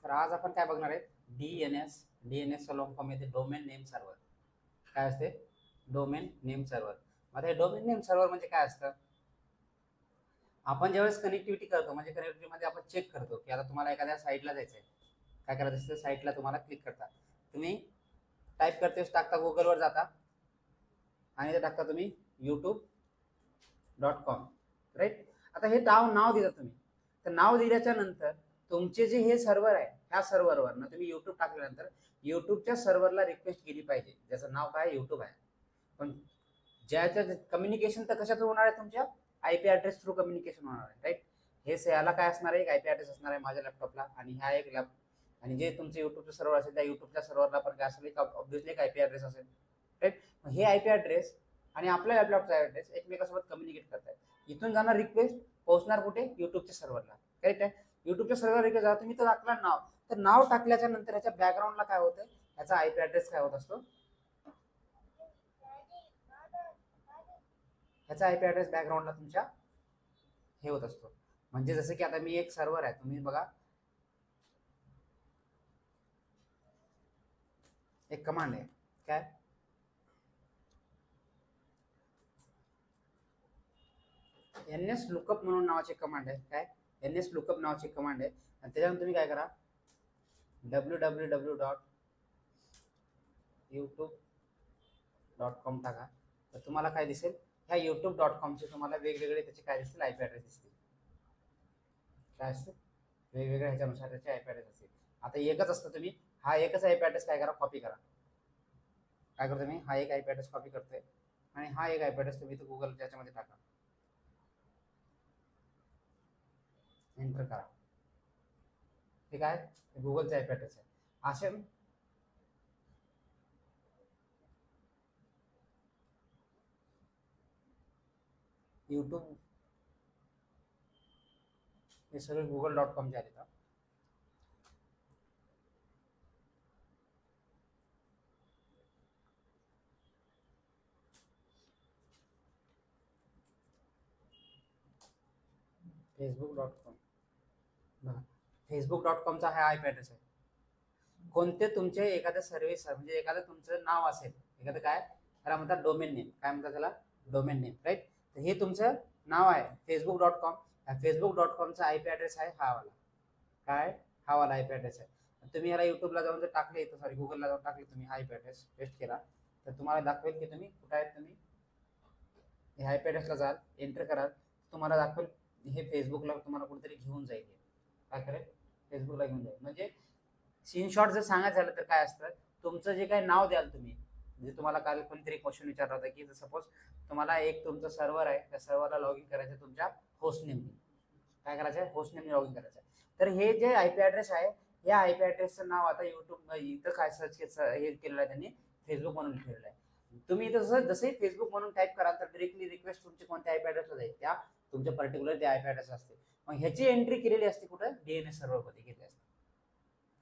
तर आज आपण काय बघणार आहे, डीएनएस लॉंग फॉर्म येते डोमेन नेम सर्व्हर. काय असते? Domain name server. आता हे डोमेन नेम सर्व्हर म्हणजे काय असतं? आपण ज्यावेळेस कनेक्टिव्हिटी करतो, म्हणजे कनेक्टिव्हिटीमध्ये आपण चेक करतो की आता तुम्हाला एखाद्या साईटला जायचं आहे, काय करायचं असतं, साईटला तुम्हाला क्लिक करता, तुम्ही टाईप करतेस, टाकता, गुगलवर जाता आणि ते टाकता तुम्ही youtube.com, राईट. आता हे नाव दिलं तुम्ही, तर नाव दिल्याच्या नंतर तुमचे जे हे सर्व्हर आहे, ह्या सर्व्हरवर ना तुम्ही युट्यूब टाकल्यानंतर युट्यूबच्या सर्व्हरला रिक्वेस्ट केली पाहिजे, ज्याचं नाव काय युट्यूब आहे. पण ज्याचं कम्युनिकेशन तर कशात होणार आहे, तुमच्या आयपी ॲड्रेस थ्रू कम्युनिकेशन होणार आहे, राईट. हे याला काय असणार आहे, एक आयपी ॲड्रेस असणार आहे माझ्या लॅपटॉपला, आणि ह्या एक आणि जे तुमचे युट्यूबचं सर्व्हर असेल त्या युट्यूबच्या सर्व्हरला पण काय असेल, ऑब्व्हियसली एक आयपी ॲड्रेस असेल, राईट. हे आयपी ॲड्रेस आणि आपल्या लॅपटॉपचा ॲड्रेस एकमेकांसोबत कम्युनिकेट करतायत. इथून जाणार रिक्वेस्ट पोहोचणार कुठे, युट्यूबच्या सर्व्हरला, करेक्ट आहे. युट्यूबच्या सर्व्हर रिक्वेस्ट जाणार, तुम्ही तर टाकला नाव, तर नाव टाकल्याच्या नंतर ह्याच्या बॅकग्राऊंडला काय होतं, ह्याचा आयपी ॲड्रेस काय होत असतो, ह्याचा आयपी ॲड्रेस बॅकग्राऊंडला तुमच्या हे होत असतो. म्हणजे जसं की आता मी एक सर्व्हर आहे, तुम्ही बघा एक कमांड आहे, काय ns लुकअप म्हणून नावाची कमांड आहे, काय ns लुकअप नावाची कमांड आहे. आणि त्याच्यानंतर तुम्ही काय करा, www.youtube.com टाका, तर तुम्हाला काय दिसेल, ह्या youtube.comचे तुम्हाला वेगवेगळे त्याचे काय दिसतील, आयपी ॲड्रेस दिसतील. काय असते, वेगवेगळ्या ह्याच्यानुसार त्याचे आयपी ॲड्रेस असतील. आता एकच असतं, तुम्ही हा एकच आयपी ॲड्रेस काय करा, कॉपी करा. काय करतो मी, हा एक आयपी ॲड्रेस कॉपी करतोय आणि हा एक आयपी ॲड्रेस तुम्ही गुगल त्याच्यामध्ये टाका, एंटर करा. ठीक आहे, गुगलचा आयपी ॲड्रेस आहे. असे यूट्यूब हे सगळे google.com जे आले का, facebook.com, facebook.comचा हा आयपी ॲड्रेस आहे. कोणते तुमचे एखाद्या सर्व्हिस म्हणजे एखादं तुमचं नाव असेल, एखादं काय त्याला म्हणतात डोमेन नेम, काय म्हणतात त्याला, डोमेन नेम, राईट. तर हे तुमचं नाव आहे facebook.com, facebook.comचा आयपी ॲड्रेस आहे हा वाला, काय हा वाला आयपी ॲड्रेस आहे. तुम्ही याला युट्यूबला जाऊन जर टाकले, तर सॉरी गुगलला जाऊन टाकले, तुम्ही हा आयपी ॲड्रेस पेस्ट केला, तर तुम्हाला दाखवेल की तुम्ही कुठे आहेत. तुम्ही हे आयपी ॲड्रेसला जाल, एंटर कराल, तुम्हाला दाखवेल हे फेसबुकला तुम्हाला कुठेतरी घेऊन जाईल. काय करेल, फेसबुकला घेऊन जाईल. म्हणजे सीन शॉट जर सांगायचं झालं तर काय असतं, तुमचं जे काही नाव द्याल तुम्ही, म्हणजे तुम्हाला काल कोणतरी क्वेश्चन विचारला होता की सपोज तुम्हाला एक तुमचं सर्व्हर आहे, त्या सर्व्हरला लॉग इन करायचं तुमच्या होस्ट नेमने, काय करायचं आहे, होस्ट नेमने लॉग इन करायचं आहे. तर हे जे आयपी ॲड्रेस आहे, या आयपी ॲड्रेसचं नाव आता युट्यूब इथं काय सर्च हे केलेलं आहे त्यांनी, फेसबुक म्हणून ठेवलेलं आहे. तुम्ही इथं जसंही फेसबुक म्हणून टाईप कराल तर डायरेक्टली रिक्वेस्ट तुमची कोणत्या आयपी ॲड्रेसला जाईल, त्या तुमच्या पर्टिक्युलर त्या आयपी ॲड्रेस असते. मग ह्याची एंट्री केलेली असते कुठं, डीएनएस सर्व्हरमध्ये केली असते.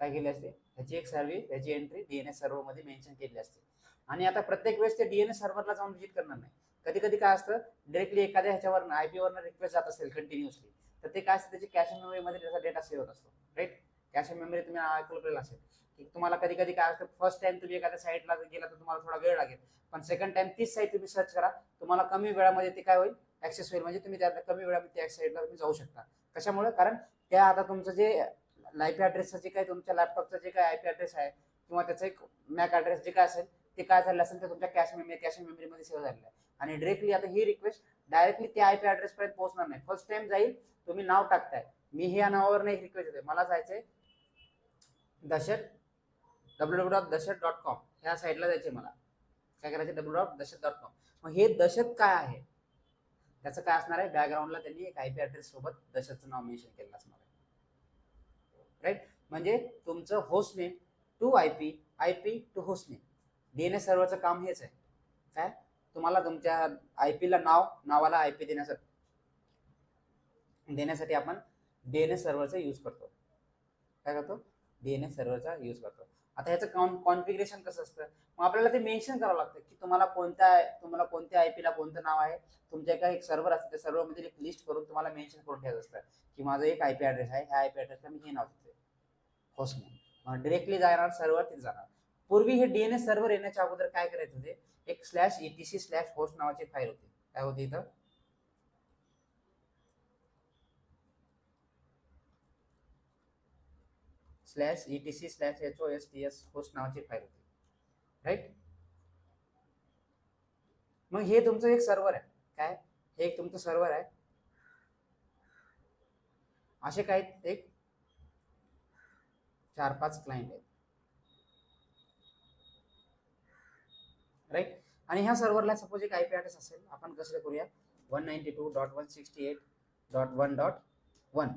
काय केली असते, ह्याची एक सर्व्हिस, ह्याची एंट्री डीएनएस सर्व्हरमध्ये मेन्शन केली असते. आणि आता प्रत्येक वेळेस ते डीएनएस सर्व्हरला जाऊन व्हिजिट करणार नाही. कधी कधी काय असतं, डायरेक्टली एखाद्या ह्याच्यावर आयपीवरनं रिक्वेस्ट जात असेल कंटिन्युअसली, तर ते काय असतं, त्याची कॅश मेमरीमध्ये त्याचा डेटा सेव्ह होत असतो, राईट. कॅश मेमरी तुम्ही ऐकलेलं असेल की तुम्हाला कधी कधी काय असतं, फर्स्ट टाइम तुम्ही एखाद्या साईटला गेला तर तुम्हाला थोडा वेळ लागेल, पण सेकंड टाइम तीच साईट तुम्ही सर्च करा, तुम्हाला कमी वेळामध्ये ते काय होईल, ऍक्सेस होईल. म्हणजे तुम्ही त्या कमी वेळामध्ये त्या साईटला तुम्ही जाऊ शकता. कशामुळे, कारण त्या आता तुमचं जे आयपी ॲड्रेसचं जे काही तुमच्या लॅपटॉपचं जे काही आयपी ॲड्रेस आहे किंवा त्याचं एक मॅक ॲड्रेस जे काय असेल, ते काय झालं असेल ते तुमच्या कॅश मेमरीमध्ये सेव्ह झालेलं आहे. आणि डायरेक्टली आता ही रिक्वेस्ट डायरेक्टली त्या आयपी ॲड्रेस पर्यंत पोहोचणार नाही. फर्स्ट टाइम जाईल, तुम्ही नाव टाकताय, मी ह्या नावावर नाही रिक्वेस्ट येते, मला जायचंय दशरथ www.dashath.com ह्या साईडला जायचे मला, काय करायचे, www.dashath.com. मग हे दशरथ काय आहे, त्याचं काय असणार आहे, बॅकग्राऊंडला त्यांनी एक आयपी ॲड्रेस सोबत दशरथचं नाव मेन्शन केलेलं असणार आहे, राईट. म्हणजे तुमचं host name to IP, IP to host name, DNS सर्व्हरचं काम हेच आहे. काय, तुम्हाला तुमच्या आयपीला नावाला आयपी देण्यासाठी आपण डीएनएस सर्व्हरचा यूज करतो. काय करतो, डीएनएस सर्व्हरचा यूज करतो. आता ह्याचं कॉन्फिगरेशन कसं असतं, मग आपल्याला ते मेन्शन करावं लागतं की तुम्हाला कोणत्या आयपीला कोणतं नाव आहे. तुमच्या एका एक सर्व्हर असतं, त्या सर्व्हरमध्ये एक लिस्ट करून तुम्हाला मेन्शन करून ठेवायचं असतं की माझं एक आयपी ॲड्रेस आहे, ह्या आयपी ॲड्रेसला मी हे नाव देतोय. होस्टनेम डिरेक्टली जाणार सर्व्हर तिथे जाणार. पूर्वी हे डीएनएस सर्व्हर येण्याच्या अगोदर काय करायचं होते, एक /etc/host नावाची फाईल होती. काय होती इथं, /etc/hosts होस्ट नावाची फाईल होती, राईट. मग हे तुमचं एक सर्व्हर आहे. काय, हे एक तुमचं सर्व्हर आहे. असे काही एक 4-5 क्लायंट आहेत, राईट. आणि ह्या सर्व्हरला सपोज एक आयपी ऍड्रेस असेल, आपण कसं करूया, 192.168.1.1.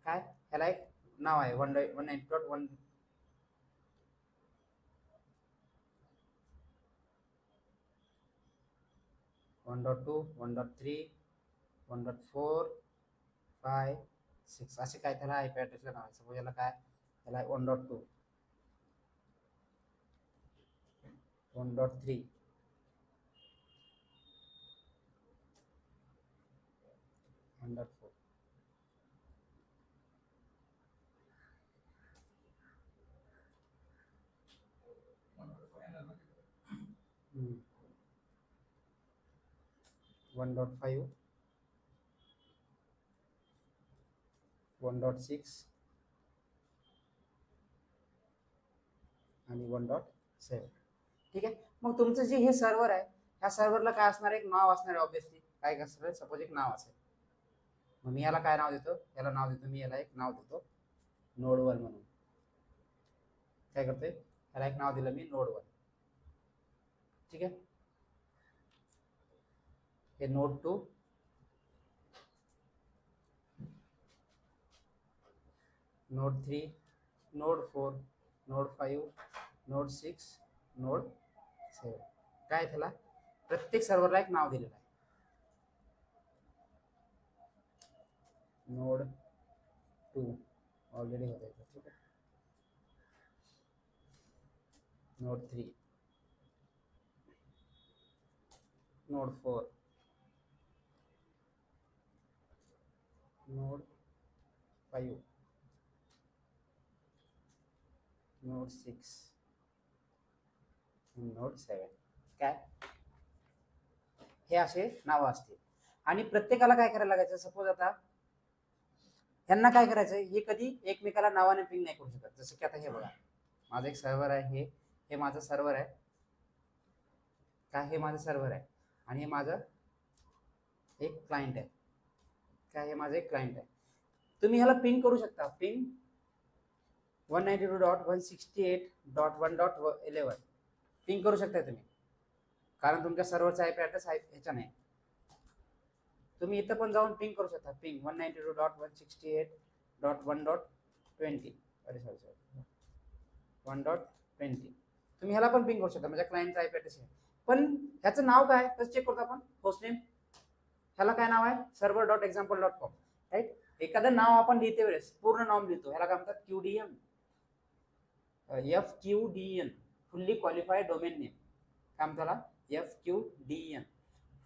काय, ह्याला एक नाव आहे 192.1. 1.2, 1.3, 1.4, 5, 6 असे काय त्याला आयपी ऍड्रेसला नाव आहे. सपोज याला काय, याला 1.2, 1.3, 1.4. Hmm. 1.5, 1.6 आणि 1.7. ठीक आहे. मग तुमचं जे हे सर्व्हर आहे, ह्या सर्व्हरला काय असणार, एक नाव असणार आहे ऑब्विसली. काय असणार, सपोज एक नाव असेल. मग मी याला काय नाव देतो, याला नाव देतो मी, याला एक नाव देतो node1 म्हणून. काय करतोय, याला एक नाव दिलं मी node1. ठीक आहे. हे node2, node3, node4, node5, node6, node7. काय त्याला प्रत्येक सर्व्हरला एक नाव दिलेलं आहे. node2 ऑलरेडी होत आहे. ठीक आहे. node3, node4, node5, node6, node7. काय, हे असे नाव असतील. आणि प्रत्येकाला काय करायला लागायचं, सपोज आता यांना काय करायचं, हे कधी एकमेकाला नावाने पिंग नाही करू शकत. जसं की आता हे बघा, माझं एक सर्व्हर आहे, हे माझं सर्व्हर आहे. काय, हे माझं सर्व्हर आहे आणि हे माझं एक क्लायंट आहे. काय, हे माझं एक क्लायंट आहे. तुम्ही ह्याला पिंग करू शकता, पिंग 192.168.1.11 पिंग करू शकता तुम्ही, कारण तुमच्या सर्व्हरचा आयपी ऍड्रेस ह्याच्या नाही. तुम्ही इथं पण जाऊन पिंग करू शकता, पिंग 192.168.1.20 1.20. तुम्ही ह्याला पण पिंग करू शकता, म्हणजे क्लायंटचा आयपी ऍड्रेस आहे. पण ह्याचं नाव काय, कसं चेक करतो आपण, होस्टनेम. ह्याला काय नाव आहे, server.example.com, राईट. एखादं नाव आपण लिहिते वेळेस पूर्ण नाव लिहितो, ह्याला काय म्हणतात, QDN, FQDN, fully qualified domain name. काय म्हणतो, FQDN,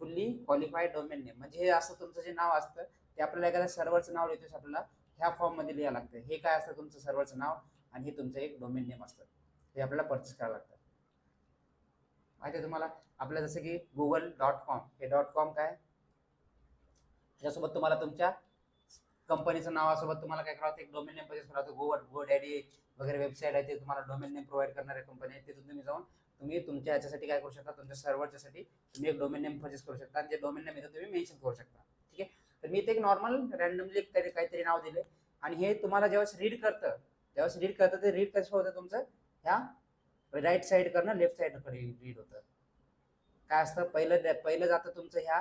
fully qualified domain name. म्हणजे हे असं तुमचं जे नाव असतं ते आपल्याला एखाद्या सर्व्हरचं नाव लिहितो, आपल्याला ह्या फॉर्म मध्ये लिहायला लागतं. हे काय असतं, तुमचं सर्व्हरचं नाव आणि हे तुमचं एक डोमेन नेम असतं, हे आपल्याला परचेस करायला लागतं. माहिती आहे तुम्हाला, आपल्या जसं की google.com, हे .com काय, त्याच्यासोबत तुम्हाला तुमच्या कंपनीचं नावासोबत तुम्हाला काय करावं, एक डोमेन नेम परचेस करावं. GoDaddy वगैरे वेबसाईट आहे, ते तुम्हाला डोमेन नेम प्रोव्हाइड करणारे कंपनी आहे. तिथून तुम्ही जाऊन तुम्ही तुमच्या याच्यासाठी काय करू शकता, तुमच्या सर्व्हरच्यासाठी तुम्ही एक डोमेन नेम परचेस करू शकता आणि ते डोमेन नेम इथं तुम्ही मेन्शन करू शकता. ठीक आहे. तर मी इथे एक नॉर्मल रॅन्डमली काहीतरी नाव दिले आणि हे तुम्हाला जेव्हा रीड करतं ते रीड कसं होतं, तुमचं ह्या राईट साईड करणं लेफ्ट साईड कडे रीड होतं. काय असतं, पहिलं जातं तुमचं ह्या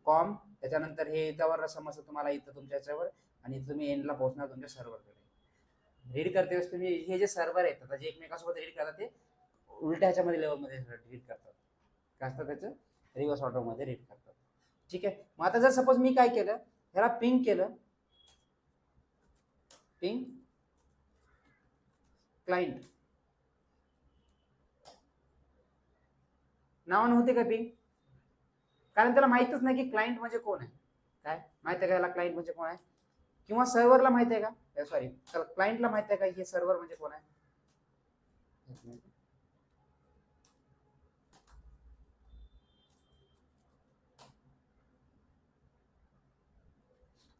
कॉम, त्याच्यानंतर हे याच्यावर समजतं तुम्हाला इथं तुमच्या याच्यावर, आणि तुम्ही एंडला पोहोचणार तुमच्या सर्व्हरकडे. रीड करते वेळेस तुम्ही हे जे सर्व्हर आहेत आता जे एकमेकांसोबत रीड करतात ते उलट्या ह्याच्यामध्ये लेवलमध्ये रीड करतात. काय असतं, त्याचं रिव्हर्स ऑर्डरमध्ये रीड करतात. ठीक आहे. मग आता जर सपोज मी काय केलं, ह्याला पिंग केलं, पिंग क्लायंट, नावानं होते का पिंग, कारण त्याला माहितच नाही की क्लायंट म्हणजे कोण आहे. काय माहिती आहे का याला क्लायंट म्हणजे कोण आहे, किंवा सर्व्हरला माहिती आहे का, सॉरी क्लायंटला माहिती आहे का हे सर्व्हर म्हणजे कोण आहे.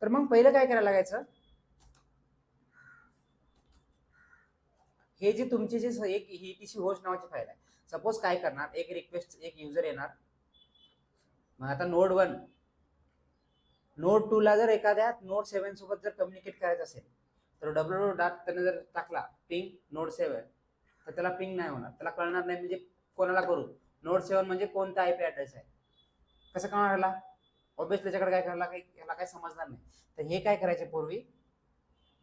तर मग पहिलं काय करायला लागायचं, हे जे तुमची जे एक ईटीसी होस्ट नावाची फाईल आहे, सपोज काय करणार, एक रिक्वेस्ट एक युजर येणार, मग आता नोड 1 नोड 2 ला जर एखाद्या नोड 7 सोबत जर कम्युनिकेट करायचं असेल तर डब्ल्यू त्याने जर टाकला पिंग नोड 7 तर त्याला पिंग नाही होणार, त्याला कळणार नाही म्हणजे कोणाला करू, नोड 7 म्हणजे कोणता आयपी ऍड्रेस आहे, कसं कळणार याला, ऑब्विसली त्याच्याकडे काय करायला याला काय समजणार नाही. तर हे काय करायचे, पूर्वी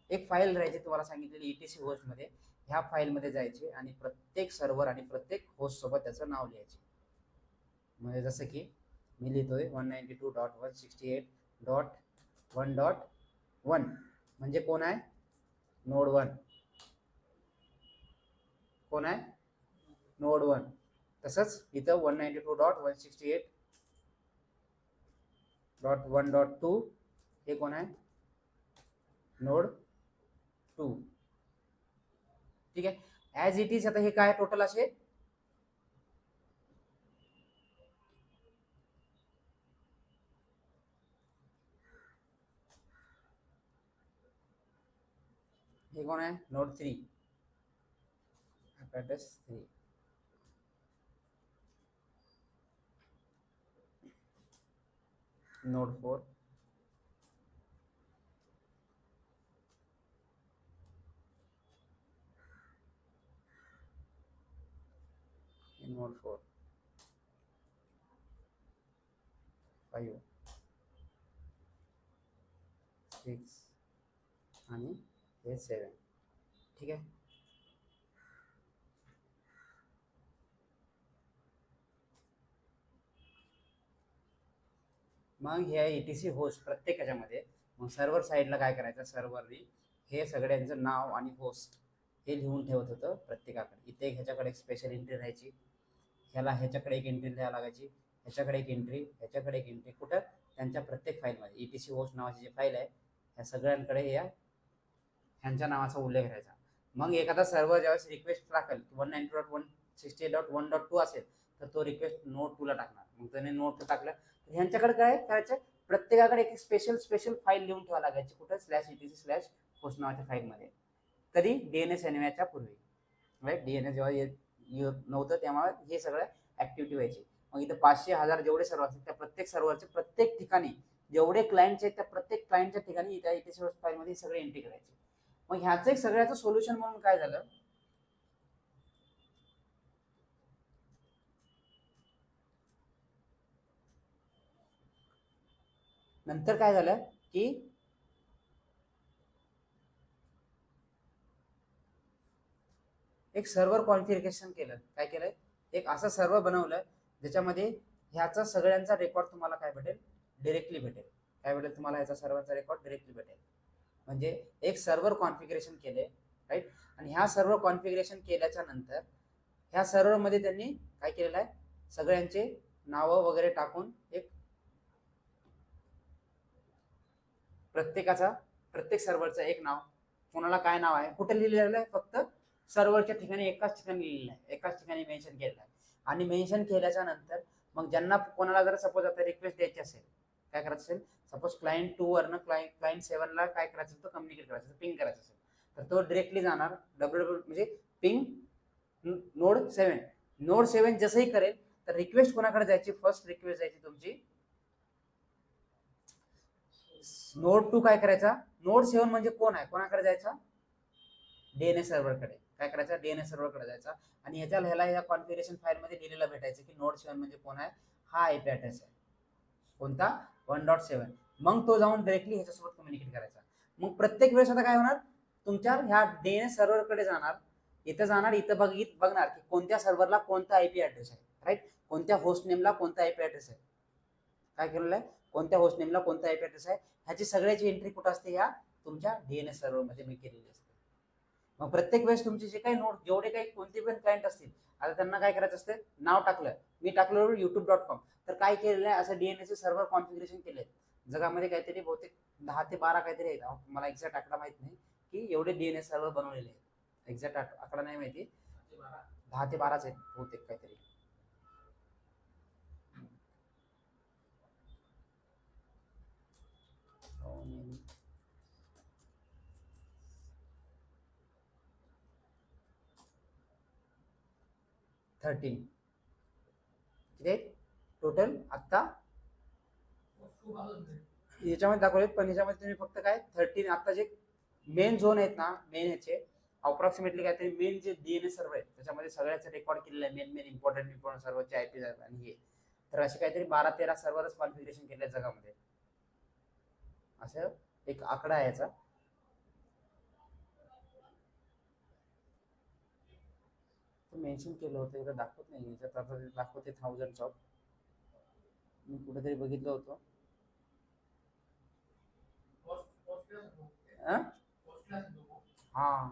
एक फाईल राहायची तुम्हाला सांगितलेली ईटीसी होस्ट मध्ये, ह्या फाईल मध्ये जायचे आणि प्रत्येक सर्व्हर आणि प्रत्येक होस्ट सोबत त्याचं नाव लिहायचे. म्हणजे जसं की मी लिहितोय 192.168.1.1 म्हणजे कोण आहे, नोड 1, कोण आहे, नोड 1. तसंच इथं 192.168.1.2 हे कोण आहे, नोड 2. ठीक आहे, ऍज इट इज. आता हे काय टोटल असे हे कोण आहे, नोड 3 ऍड्रेस 3, नोड 4, नोड 4 5 6 आणि हे 7. ठीक आहे, मग हे ईटीसी होस्ट प्रत्येक ह्याच्यामध्ये, मग सर्व्हर साईडला काय करायचं, सर्व्हरनी हे सगळ्यांचं नाव आणि होस्ट हे लिहून ठेवत होतं प्रत्येकाकडे. इथे ह्याच्याकडे एक स्पेशल एंट्री राहायची, ह्याला ह्याच्याकडे एक एंट्री लिहायला लागायची, ह्याच्याकडे एक एंट्री, ह्याच्याकडे एक एंट्री, कुठं त्यांच्या प्रत्येक फाईलमध्ये ईटीसी होस्ट नावाची जी फाईल आहे ह्या सगळ्यांकडे या ह्यांच्या नावाचा उल्लेख करायचा. मग एखादा सर्व्हर ज्यावेळेस रिक्वेस्ट टाकेल 192.168.1.2 असेल तर तो रिक्वेस्ट नोड 2 ला टाकणार. मग त्याने नोड 2 टाकलं तर ह्यांच्याकडे काय करायचं, प्रत्येकाकडे एक स्पेशल फाईल लिहून ठेवा लागायची, कुठं /etc/host नावाच्या फाईलमध्ये. कधी, डीएनएस एनव्याच्या पूर्वी, राईट. डीएनएस जेव्हा नव्हतं तेव्हा हे सगळं ऍक्टिव्हिटी व्हायची. मग इथं 500,000 जेवढे सर्व्हर असतील त्या प्रत्येक सर्व्हरचे प्रत्येक ठिकाणी जेवढे क्लायंट्स आहेत त्या प्रत्येक क्लायंटच्या ठिकाणी त्या ईटीसी होस्ट फाईलमध्ये सगळे एंट्री करायचे. मग ह्याचं एक सगळ्याचं सोल्युशन म्हणून काय झालं, नंतर काय झालं की एक सर्व्हर कॉन्फिगरेशन केलं. काय केलंय, एक असं सर्व्हर बनवलं ज्याच्यामध्ये ह्याचा सगळ्यांचा रेकॉर्ड तुम्हाला काय भेटेल, डायरेक्टली भेटेल. काय भेटेल तुम्हाला, ह्याचा सर्व्हरचा रेकॉर्ड डायरेक्टली भेटेल. म्हणजे एक सर्व्हर कॉन्फिगरेशन केले, राईट. आणि ह्या सर्व्हर कॉन्फिगरेशन केल्याच्या नंतर ह्या सर्व्हरमध्ये त्यांनी काय केलेलं आहे, सगळ्यांचे नावं वगैरे टाकून एक प्रत्येक सर्व्हरचं एक नाव, कोणाला काय नाव आहे, कुठे लिहिलेलं आहे, फक्त सर्व्हरच्या ठिकाणी एकाच ठिकाणी लिहिलेलं आहे, एकाच ठिकाणी मेन्शन केलेलं आहे. आणि मेन्शन केल्याच्या नंतर मग ज्यांना कोणाला जर सपोज आता रिक्वेस्ट द्यायची असेल, काय करायचं असेल, सपोज क्लायंट 2 वरनं क्लायंट 7 ला काय करायचं होतं, कम्युनिकेट करायचं, पिंग करायचं असेल तर तो डायरेक्टली जाणार डब्ल्यू म्हणजे पिंग नोड 7 जसंही करेल तर रिक्वेस्ट कोणाकडे जायची, फर्स्ट रिक्वेस्ट जायची तुमची नोड 2 काय करायचा, नोड 7 म्हणजे कोण आहे, कोणाकडे जायचा, डीएनएस सर्व्हरकडे. काय करायचा, डीएनएस सर्व्हरकडे जायचा आणि ह्याला या कॉन्फिगरेशन फाईल मध्ये लिहिलेलं भेटायचं की नोड 7 म्हणजे कोण आहे, हा आयपी ऍड्रेस आहे, कोणता, 1.7. मग तो जाऊन डायरेक्टली ह्याच्यासोबत कम्युनिकेट करायचा. मग प्रत्येक वेळेस आता काय होणार, तुमच्या ह्या डीएनएस सर्व्हरकडे जाणार, इथं बघणार की कोणत्या सर्व्हरला कोणता आयपी ऍड्रेस आहे, राईट. कोणत्या होस्ट नेमला कोणता आयपी ऍड्रेस आहे, काय केलेलं आहे, कोणत्या होस्ट नेमला कोणता आयपी ऍड्रेस आहे, ह्याची सगळ्याची एंट्री कुठं असते, ह्या तुमच्या डीएनएस सर्व्हरमध्ये मी केलेली असते. मग प्रत्येक वेळेस तुमचे जे काही नोड, जेवढे काही कोणते पण क्लायंट असतील, आता त्यांना काय करायचं असतं, नाव टाकलं, मी टाकलं youtube.com, तर काय केलेलं आहे, असं डीएनएस सर्व्हर कॉन्फिगरेशन केलंय. जगामध्ये काहीतरी बहुतेक 10 ते 12 काहीतरी आहेत, मला एक्झॅक्ट आकडा माहित नाही की एवढे डीएनएस सर्व्हर बनवलेले आहेत. एक्झॅक्ट आकडा नाही माहिती, 10 ते 12 आहेत बहुतेक काहीतरी. थर्टीन किती टोटल आता याच्यामध्ये दाखवलेत, पण याच्यामध्ये तुम्ही फक्त काय 13 आता जे मेन झोन आहेत ना, मेन ह्याचे अप्रॉक्सिमेटली काहीतरी मेन जे डीएनए सर्व्हर आहेत त्याच्यामध्ये सगळ्याच रेकॉर्ड केलेलं आहे, मेन इम्पॉर्टंट सर्व्हरचे आयपी आणि हे, तर असे काहीतरी 12-13 सर्व्हरच कॉन्फिगरेशन केले जगामध्ये, असं एक आकडा आहे याचा. मेन्शन केलं होतं, इथं दाखवत नाही, याच्यात आता दाखवते थाउजंड ऑफ, मी कुठेतरी बघितलं होतं. हा,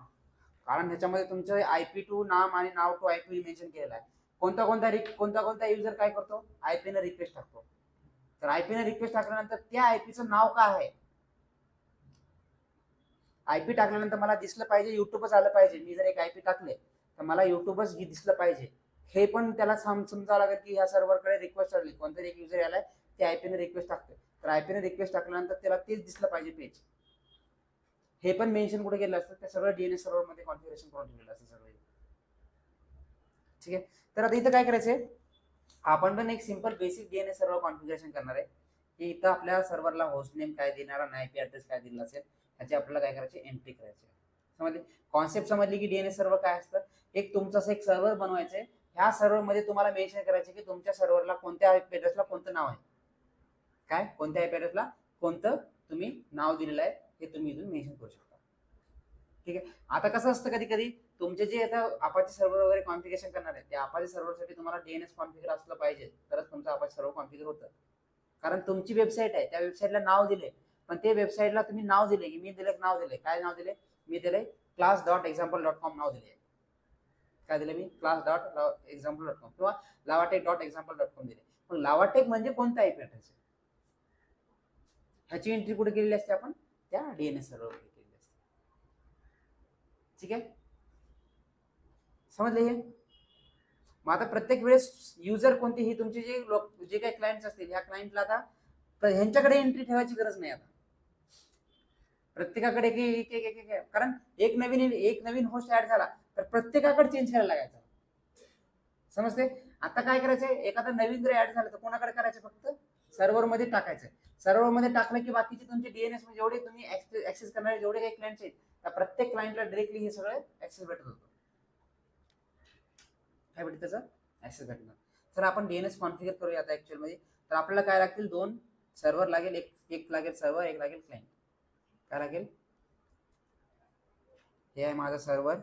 कारण ह्याच्यामध्ये तुमचं आयपी टू नाम आणि नाव टू आयपी मेन्शन केलेलं आहे. कोणता युजर काय करतो, आयपी ने रिक्वेस्ट टाकतो. तर आयपी ने रिक्वेस्ट टाकल्यानंतर त्या आयपीचं नाव काय आहे, आयपी टाकल्यानंतर मला दिसलं पाहिजे, युट्यूबच आलं पाहिजे. मी जर एक आयपी टाकले तर मला युट्यूबच दिसलं पाहिजे, हे पण त्याला समजावं लागेल की ह्या सर्व्हरकडे रिक्वेस्ट आली, कोणतरी एक युजर आलाय ते आयपीने रिक्वेस्ट टाकतोय, तर आयपीने रिक्वेस्ट टाकल्यानंतर त्याला तेच दिसलं पाहिजे पेज, हे पण मेन्शन कुठे केलं असतं, ते सगळं डीएनएस सर्व्हर मध्ये कॉन्फिगरेशन करून ठेवलेलं असतं सगळं. ठीक आहे, तर आता इथं काय करायचंय, आपण पण एक simple basic DNS server configuration करणार आहे, की इथं आपल्या सर्व्हरला होस्ट नेम काय देणार आणि आयपी ऍड्रेस काय दिला असेल ह्याची आपल्याला काय करायची, एंट्री करायची. समजली कॉन्सेप्ट, समजली की डीएनएस सर्व्हर काय असतं. एक तुमचं असं एक सर्व्हर बनवायचंय, ह्या सर्व्हर मध्ये तुम्हाला मेन्शन करायचे की तुमच्या सर्व्हरला कोणत्या आयपी ऍड्रेसला कोणतं नाव आहे, काय कोणत्या आयपी ऍड्रेसला कोणतं तुम्ही नाव दिलेलं आहे हे तुम्ही इथून मेन्शन करू शकता. ठीक आहे, आता कसं असतं कधी कधी तुमचे जे आता अपाचे सर्व्हर वगैरे कॉन्फिगरेशन करणार आहे, त्या अपाचे सर्व्हरसाठी तुम्हाला डीएनएस कॉन्फिगर असलं पाहिजे, तरच तुमचं अपाचे सर्व्हर कॉन्फिगर होतं. कारण तुमची वेबसाईट आहे, त्या वेबसाईटला नाव दिले, पण ते वेबसाईटला तुम्ही नाव दिले की मी दिले, नाव दिले काय, नाव दिले मी दिले class.example.com नाव दिले, काय दिले मी class.example.com किंवा lavatek.example.com दिले. पण लावाटेक म्हणजे कोणता आयपी ऍड्रेस, ह्याची एंट्री कुठे केलेली असते, आपण त्या डीएनएस सर्व्हर मध्ये केलेली असते. ठीक आहे, समजले हे. मग आता प्रत्येक वेळेस युजर कोणतेही तुमचे जे काही क्लायंट्स असतील, ह्या क्लायंटला आता ह्यांच्याकडे एंट्री ठेवायची गरज नाही आता, प्रत्येकाकडे कारण एक नवीन होस्ट ऍड झाला तर प्रत्येकाकडे चेंज करायला लागायचा. समजते, आता काय करायचंय, एखादा नवीन जर ऍड झालं तर कोणाकडे करायचं, फक्त सर्व्हर मध्ये टाकायचं. सर्व्हर मध्ये टाकलं की बाकीचे तुमचे डीएनएस म्हणजे जेवढे तुम्ही ऍक्सेस करणारे जेवढे काही क्लायंट्स आहेत, त्या प्रत्येक क्लायंटला डायरेक्टली हे सगळं ऍक्सेस भेटत होतं. काय भेटत त्याचा ऍक्सेस भेटणार. तर आपण डीएनएस कॉन्फिगर करूया आता ऍक्च्युअल मध्ये. तर आपल्याला काय लागतील, 2 सर्व्हर लागेल, एक लागेल सर्व्हर, एक लागेल क्लायंट. काय लागेल, हे आहे माझा सर्व्हर.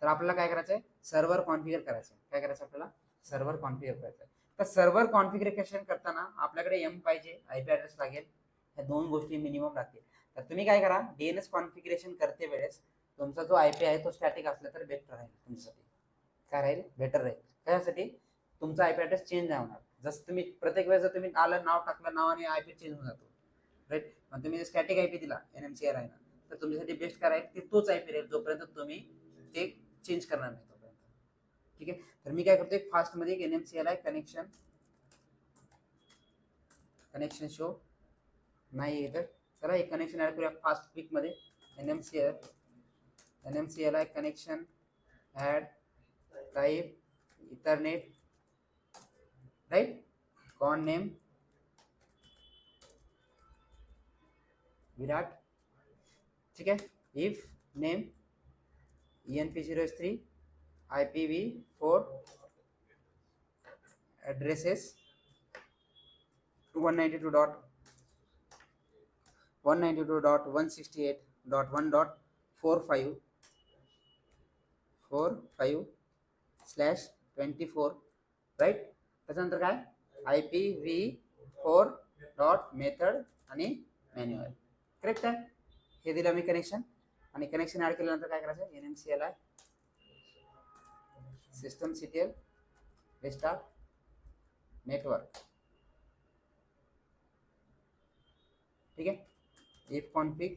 तर आपल्याला काय करायचंय, सर्व्हर कॉन्फिगर करायचं. काय करायचं आपल्याला, सर्व्हर कॉन्फिगर करायचं. तर सर्व्हर कॉन्फिगरेशन करताना आपल्याकडे एम पाहिजे, आयपी ऍड्रेस लागेल, ह्या 2 गोष्टी मिनिमम लागतील. तर तुम्ही काय करा, डीएनएस कॉन्फिगरेशन करते वेळेस तुमचा जो आयपी आहे तो स्टॅटिक असला तर बेटर राहील तुमच्यासाठी. काय राहील, बेटर राहील. त्यासाठी तुमचा आयपी ऍड्रेस चेंज नाही होणार. जसं तुम्ही प्रत्येक वेळेस जर तुम्ही आलं नाव टाकलं, नाव आणि आयपी चेंज होऊन जातो, राईट. पण तुम्ही स्टॅटिक आयपी दिला एनएमसीआर आहे ना, तर तुमच्यासाठी बेस्ट काय राहील, की तोच आयपी राहील जोपर्यंत तुम्ही ते चेंज करणार नाही तोपर्यंत. ठीक आहे, तर मी काय करतो, एक फास्ट मध्ये एक एनएमसीएल आहे कनेक्शन शो नाही येतं, चला एक कनेक्शन ऍड करूया फास्ट क्विक मध्ये. एनएमसीएल आहे connection add type ethernet, right. Con name Virat. ठीक है, if name enp0s3 ipv4 addresses 192.168.1.45/24, right. त्याच्यानंतर काय, ipv4 डॉट मेथड आणि मॅन्युअल, करेक्ट आहे. हे दिलं मी कनेक्शन, आणि कनेक्शन ऍड केल्यानंतर काय करायचं, एनएमसीएल आहे सिस्टम सीटीएल रिस्टार्ट नेटवर्क. ठीक आहे. इफ कॉन्फिग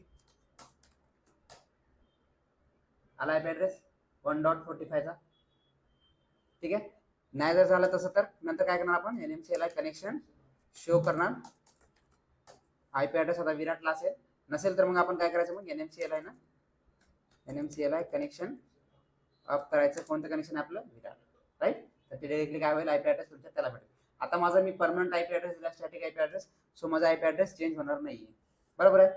आला आयपी ॲड्रेस 1.45 चा, ठीक आहे. नाही जर झालं तसं तर नंतर काय करणार आपण, NMCLI कनेक्शन शो करणार. आयपी ॲड्रेस आता विराटला असेल, नसेल तर मग आपण काय करायचं, मग NMCLI ना NMCLI कनेक्शन अप करायचं. कोणतं कनेक्शन आपलं, विराट, राईट. तर ते डायरेक्टली काय होईल, आयपी ॲड्रेस तुमच्या त्याला भेटेल. आता माझा मी परमनंट आयपी ॲड्रेस दिला, स्टॅटिक आयपी ॲड्रेस, सो माझा आयपी ॲड्रेस चेंज होणार नाहीये, बरोबर आहे.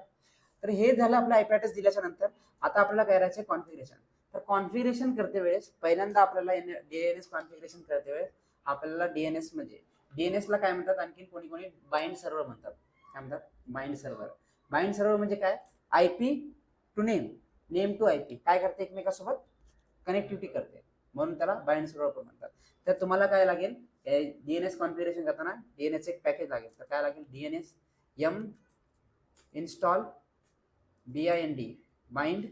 तर हे झालं आपलं आयपी ॲड्रेस दिल्याच्या नंतर. आता आपल्याला करायचं आहे कॉन्फिगरेशन. तर कॉन्फिगरेशन करते वेळेस पहिल्यांदा आपल्याला DNS कॉन्फिगरेशन करते वेळेस आपल्याला DNS म्हणजे DNS ला काय म्हणतात, आणखी कोणी कोणी बाइंड सर्व्हर म्हणतात. काय म्हणतात, बाइंड सर्व्हर. बाइंड सर्व्हर म्हणजे काय, IP to name, name to IP काय करते, एकमेकासोबत कनेक्टिव्हिटी करते, म्हणून त्याला बाइंड सर्व्हर पण म्हणतात. तर तुम्हाला काय लागेल, DNS कॉन्फिगरेशन करताना DNS एक पॅकेज लागेल. तर काय लागेल, DNS yum install bind bind,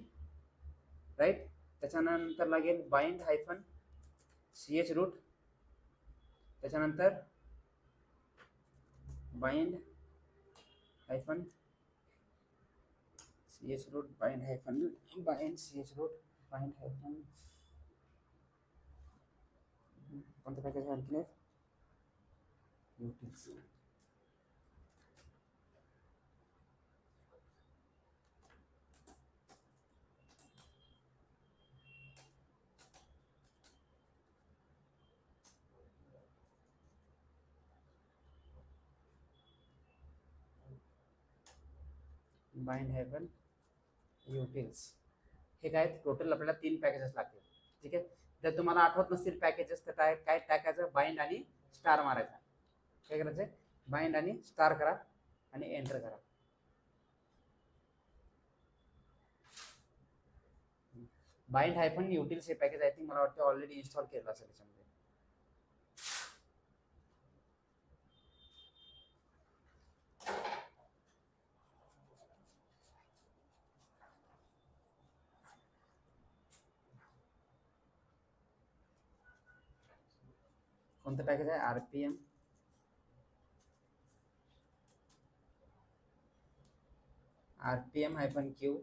right. त्याच्यानंतर लागेल बाइंड हायफन ch रूट, त्याच्यानंतर bind hyphen ch root, bind hyphen bind ch root, bind hyphen कोणतं पॅकेज आणखी बाइंड हायफन युटिल्स. हे काय टोटल आपल्याला 3 पॅकेजेस लागतील, ठीक आहे. जर तुम्हाला आठवत नसतील पॅकेजेस तर काय काय टाकायचं, बाइंड आणि स्टार मारायचा. काय करायचं, बाइंड आणि स्टार करा आणि एंटर करा. बाइंड हायफन युटिल्स हे पॅकेज आय थिंक मला वाटतं ऑलरेडी इन्स्टॉल केलं असेल त्याच्यामध्ये. कोणतं पॅकेज आहे, RPM हायफन क्यू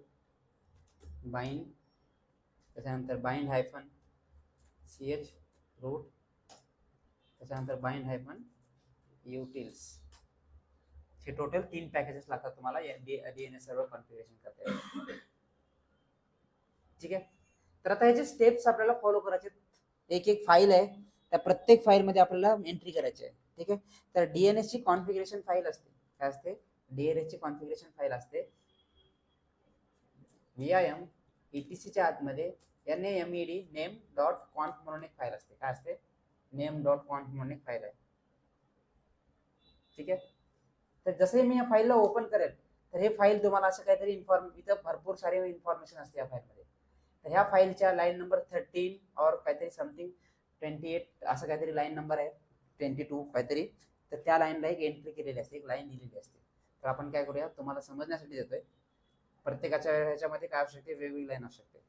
बाइंड, त्याच्यानंतर बाइंड हायफन ch रूट, त्याच्यानंतर बाइंड हायफन युटिल्स. हे टोटल 3 पॅकेजेस लागतात तुम्हाला DNS सर्व्हर कॉन्फिगरेशन करता, ठीक आहे. तर आता ह्याचे स्टेप्स आपल्याला फॉलो करायचे. एक एक फाईल आहे, त्या प्रत्येक फाईल मध्ये आपल्याला एंट्री करायची आहे, ठीक आहे. तर DNS ची कॉन्फिगरेशन फाईल असते. काय असते, DNS ची कॉन्फिगरेशन फाईल असते. VIM ETC च्या आतमध्ये NAMED नेम डॉट कॉन्फ म्हणून एक फाईल असते. काय असते, नेम डॉट कॉन्फ म्हणून एक फाईल आहे, ठीक आहे. तर जसे मी या फाईलला ओपन करेल तर हे फाईल तुम्हाला असं काहीतरी इथं भरपूर सारे इन्फॉर्मेशन असते या फाईलमध्ये. तर ह्या फाईलच्या लाईन नंबर 13 और काहीतरी समथिंग 28 असं काहीतरी लाईन नंबर आहे, 22 काहीतरी. तर त्या लाईनला एक एंट्री केलेली असते, एक लाईन दिलेली असते. तर आपण काय करूया, तुम्हाला समजण्यासाठी देतोय. प्रत्येकाच्या ह्याच्यामध्ये काय असू शकते, वेगवेगळी लाईन असू शकते.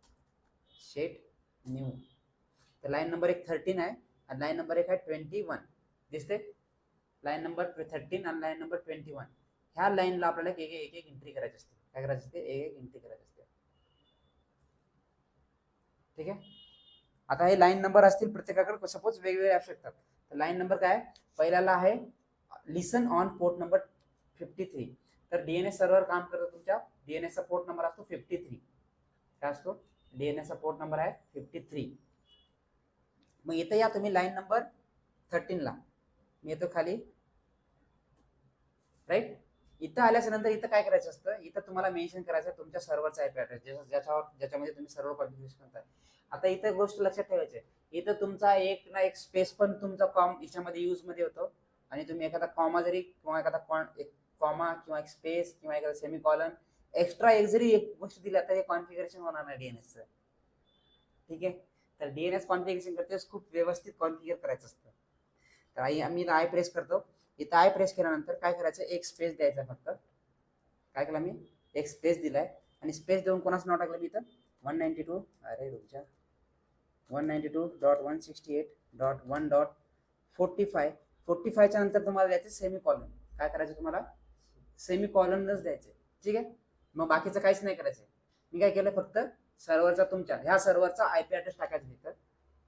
शेट न्यू, तर लाईन नंबर एक 13 आहे आणि लाईन नंबर एक आहे 21 दिसते. लाईन नंबर 13 आणि लाईन नंबर 21 ह्या लाईनला आपल्याला एक एक एंट्री करायची असते. काय करायची असते, एक एंट्री करायची असते, ठीक आहे. आता हे लाईन नंबर असतील प्रत्येकाकडे, सपोज वेगवेगळे असू शकतात. तर लाईन नंबर काय, पहिल्याला आहे लिसन ऑन पोर्ट नंबर 53. तर DNS सर्व्हर काम करतो तुमच्या, DNS चा पोर्ट नंबर असतो 53. काय असतो, DNS चा पोर्ट नंबर आहे 53. मग इथे या तुम्ही लाईन नंबर 13 ला, मी येतो खाली, राईट. इथं आल्याच्या नंतर इथं काय करायचं असतं, इथं तुम्हाला मेन्शन करायचं तुमच्या सर्व्हरचा आयपी ॲड्रेस, ज्याच्यामध्ये तुम्ही सर्व्हर कॉन्फिगरेशन करताय. आता इथं गोष्ट लक्षात ठेवायची आहे, इथं तुमचा एक ना एक स्पेस पण तुमचा याच्यामध्ये यूज मध्ये होतो. आणि तुम्ही एखादा कॉमा जरी किंवा एखादा एक कॉमा किंवा एक स्पेस किंवा एखादा सेमीकॉलन एक्स्ट्रा एक जरी एक गोष्ट दिला तर हे कॉन्फिगरेशन होणार नाही DNS चं, ठीक आहे. तर DNS कॉन्फिगरेशन करते खूप व्यवस्थित कॉन्फिगर करायचं असतं. तर आम्ही आय प्रेस करतो. इथं आय प्रेस केल्यानंतर काय करायचं, एक स्पेस द्यायचा फक्त. काय केलं मी, एक स्पेस दिलाय आणि स्पेस देऊन कोणाचं नाव टाकलं मी इथं, 192 अरे रुजा 192.168.1.45. 45 च्या नंतर तुम्हाला द्यायचं सेमीकॉलन. काय करायचं तुम्हाला, सेमी कॉलनच द्यायचं. ठीक आहे, मग बाकीचं काहीच नाही करायचं. मी काय केलं, फक्त सर्व्हरचा तुमच्या ह्या सर्व्हरचा आयपी ॲड्रेस टाकायचा तिथं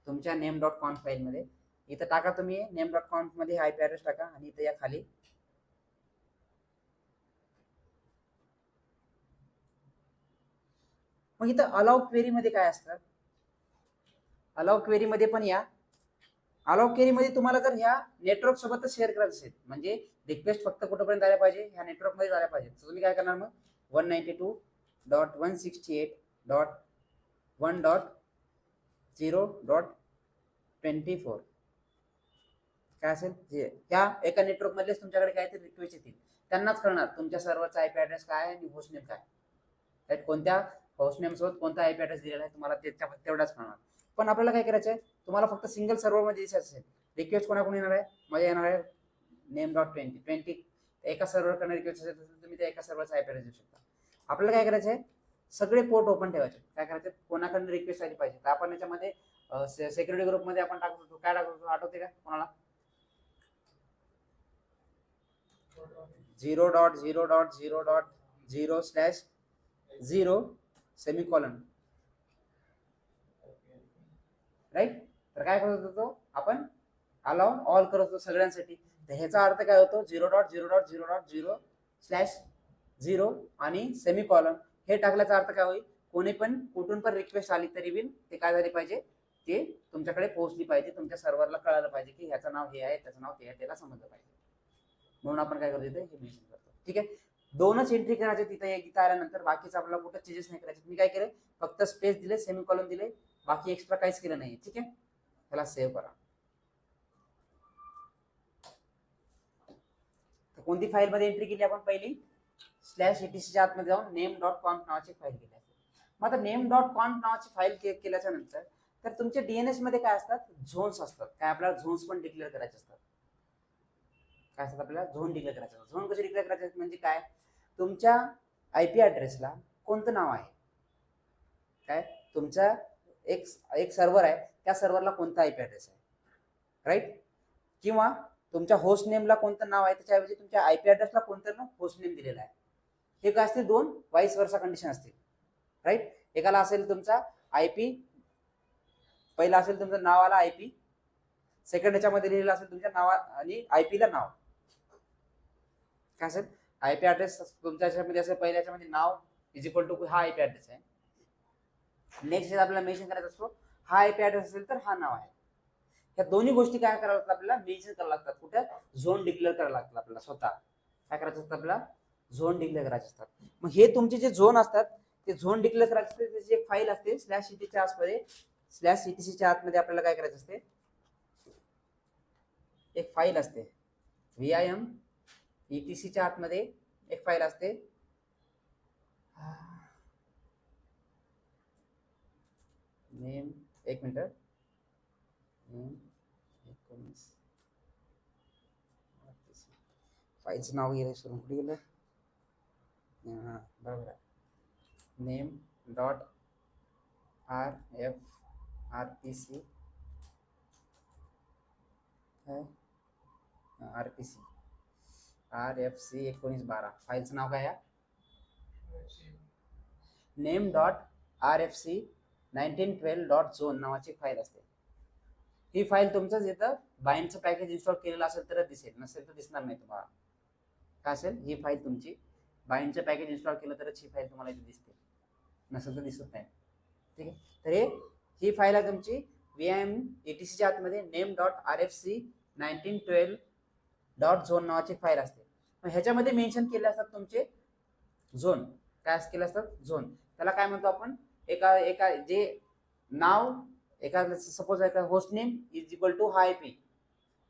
तुमच्या नेम डॉट कॉन्फ फाईलमध्ये. इथं टाका तुम्ही नेम डॉट कॉन्फ मध्ये आयपी ॲड्रेस टाका आणि इथं या खाली मग इथं अलाउ क्वेरी मध्ये काय असतं, अलाउ क्वेरी मध्ये पण या. अलाउ क्वेरी मध्ये तुम्हाला जर ह्या नेटवर्क सोबतच शेअर करायचं असेल, म्हणजे रिक्वेस्ट फक्त कुठपर्यंत आल्या पाहिजे, ह्या नेटवर्क मध्ये आल्या पाहिजे, तर तुम्ही काय करणार मग 192.168.1.0.24 काय असेल हे, ह्या एका नेटवर्क मधलेच तुमच्याकडे काहीतरी रिक्वेस्ट येतील, त्यांनाच कळणार तुमच्या सर्व्हरचा आयपी ॲड्रेस काय आहे आणि होस्ट नेम काय आहे, कोणत्या होस्ट नेम सोबत कोणता आयपी ॲड्रेस दिलेला आहे तुम्हाला तेवढाच कळणार. पण आपल्याला काय करायचं आहे, तुम्हाला फक्त सिंगल सर्व्हर मध्ये दिसायचं असेल, रिक्वेस्ट कोणाकडून येणार आहे, माझ्या येणार आहे नेम डॉट 20 एका सर्व्हर कडे रिक्वेस्ट असेल तर तुम्ही त्या एका सर्व्हरचा आयपी ॲड्रेस देऊ शकता. आपल्याला काय करायचं आहे, सगळे पोर्ट ओपन ठेवायचे. काय करायचं, कोणाकडून रिक्वेस्ट आली पाहिजे, तर आपण याच्यामध्ये सिक्युरिटी ग्रुप मध्ये आपण टाकत होतो, काय टाकत होतो आठवते का कोणाला, 0.0.0.0/0 सेमीकॉलन, राईट. तर काय करत होतो आपण, अलाउ ऑल करत होतो सगळ्यांसाठी. तर ह्याचा अर्थ काय होतो, 0.0.0.0/0 आणि सेमीकॉलन हे टाकल्याचा अर्थ काय होईल, कोणी पण कुठून पण रिक्वेस्ट आली तरी बिन ते काय झाली पाहिजे, ते तुमच्याकडे पोहोचली पाहिजे, तुमच्या सर्व्हरला कळायला पाहिजे की ह्याचं नाव हे आहे, त्याचं नाव ते आहे, त्याला समजलं पाहिजे. म्हणून आपण काय करतो इथे हे मेन्शन करतो. ठीक आहे, दोनच एंट्री करायचे तिथे इथं आल्यानंतर, बाकीचं आपल्याला कुठं चेंजेस नाही करायचे. मी काय केलं, फक्त स्पेस दिले, सेमीकॉलन दिले, बाकी एक्स्ट्रा काहीच केलं नाही. ठीक आहे, त्याला सेव्ह करा. तर कोणती फाईल मध्ये एंट्री केली आपण, पहिली /etc आतमध्ये जाऊन नेम डॉट कॉन्फ नावाची फाईल केली. मग आता नेम डॉट कॉन्फ नावाची फाईल केल्याच्या नंतर तर तुमच्या डीएनएस मध्ये काय असतात, झोन्स असतात. काय आपल्याला झोन्स पण डिक्लेअर करायचे असतात. काय असतात, आपल्याला झोन डिक्लेअर करायचे असतात. झोन कसे डिक्लेअर करायचे म्हणजे काय, तुमच्या आयपी ॲड्रेसला कोणतं नाव आहे, काय तुमचा एक सर्व्हर आहे, त्या सर्व्हरला कोणता आयपी ॲड्रेस आहे, राईट. किंवा तुमच्या होस्ट नेमला कोणतं नाव आहे, त्याच्याऐवजी तुमच्या आयपी ॲड्रेसला कोणतं होस्ट नेम दिलेला आहे. हे काय असतील, दोन वाईस वर्सा कंडिशन असतील, राईट. एकाला असेल तुमचा आयपी, पहिला असेल तुमचं नावाला आयपी, सेकंड ह्याच्यामध्ये लिहिलेलं असेल तुमच्या नावा आणि आयपीला नाव. काय असेल, आयपी ॲड्रेस तुमच्या ह्याच्यामध्ये असेल, पहिल्या ह्याच्यामध्ये नाव इज इक्वल टू हा आयपी ॲड्रेस आहे. नेक्स्ट आपल्याला मेन्शन करायचा असतो, हा आयपी ॲड्रेस असेल तर हा नाव आहे. ह्या दोन्ही गोष्टी काय कराव्या लागतात, आपल्याला मेन्शन कराव्या लागतात. कुठे, झोन डिक्लेअर करायला लागतात आपल्याला स्वतः. काय करायचं असतं, आपल्याला झोन डिक्लेअर करायचे असतात. मग हे तुमचे जे झोन असतात ते झोन डिक्लेअर करायचे असते, त्याची एक फाईल असते /etc आतमध्ये. /etc आतमध्ये आपल्याला काय करायचं असते, एक फाईल असते vim etc आतमध्ये एक फाईल असते, नेम, एक मिनिट, फाईलचं नाव गेलं सोडून, कुठे गेलं, हां बरोबर आहे, name dot rfrpc rpc rfc 1912 फाईलचं नाव काय आहे, नेम डॉट rfc 1912.zone नावाची फाईल असते. ही फाईल तुमचं इथं बाइंडचं पॅकेज इन्स्टॉल केलेलं असेल तरच दिसेल, नसेल तर दिसणार नाही तुम्हाला. काय असेल, ही फाईल तुमची बाइंडचं पॅकेज इन्स्टॉल केलं तरच ही फाईल तुम्हाला इथे दिसते, नसेल तर दिसत नाही. ठीक आहे, तर ही फाईल आहे तुमची vim etc च्या आतमध्ये नेम डॉट rfc 1912.zone नावाची फाईल असते. मग ह्याच्यामध्ये मेन्शन केले असतात तुमचे झोन, काय केले असतात, झोन. त्याला काय म्हणतो आपण, एका जे नाव, एका सपोज एका host name is equal to हा आयपी,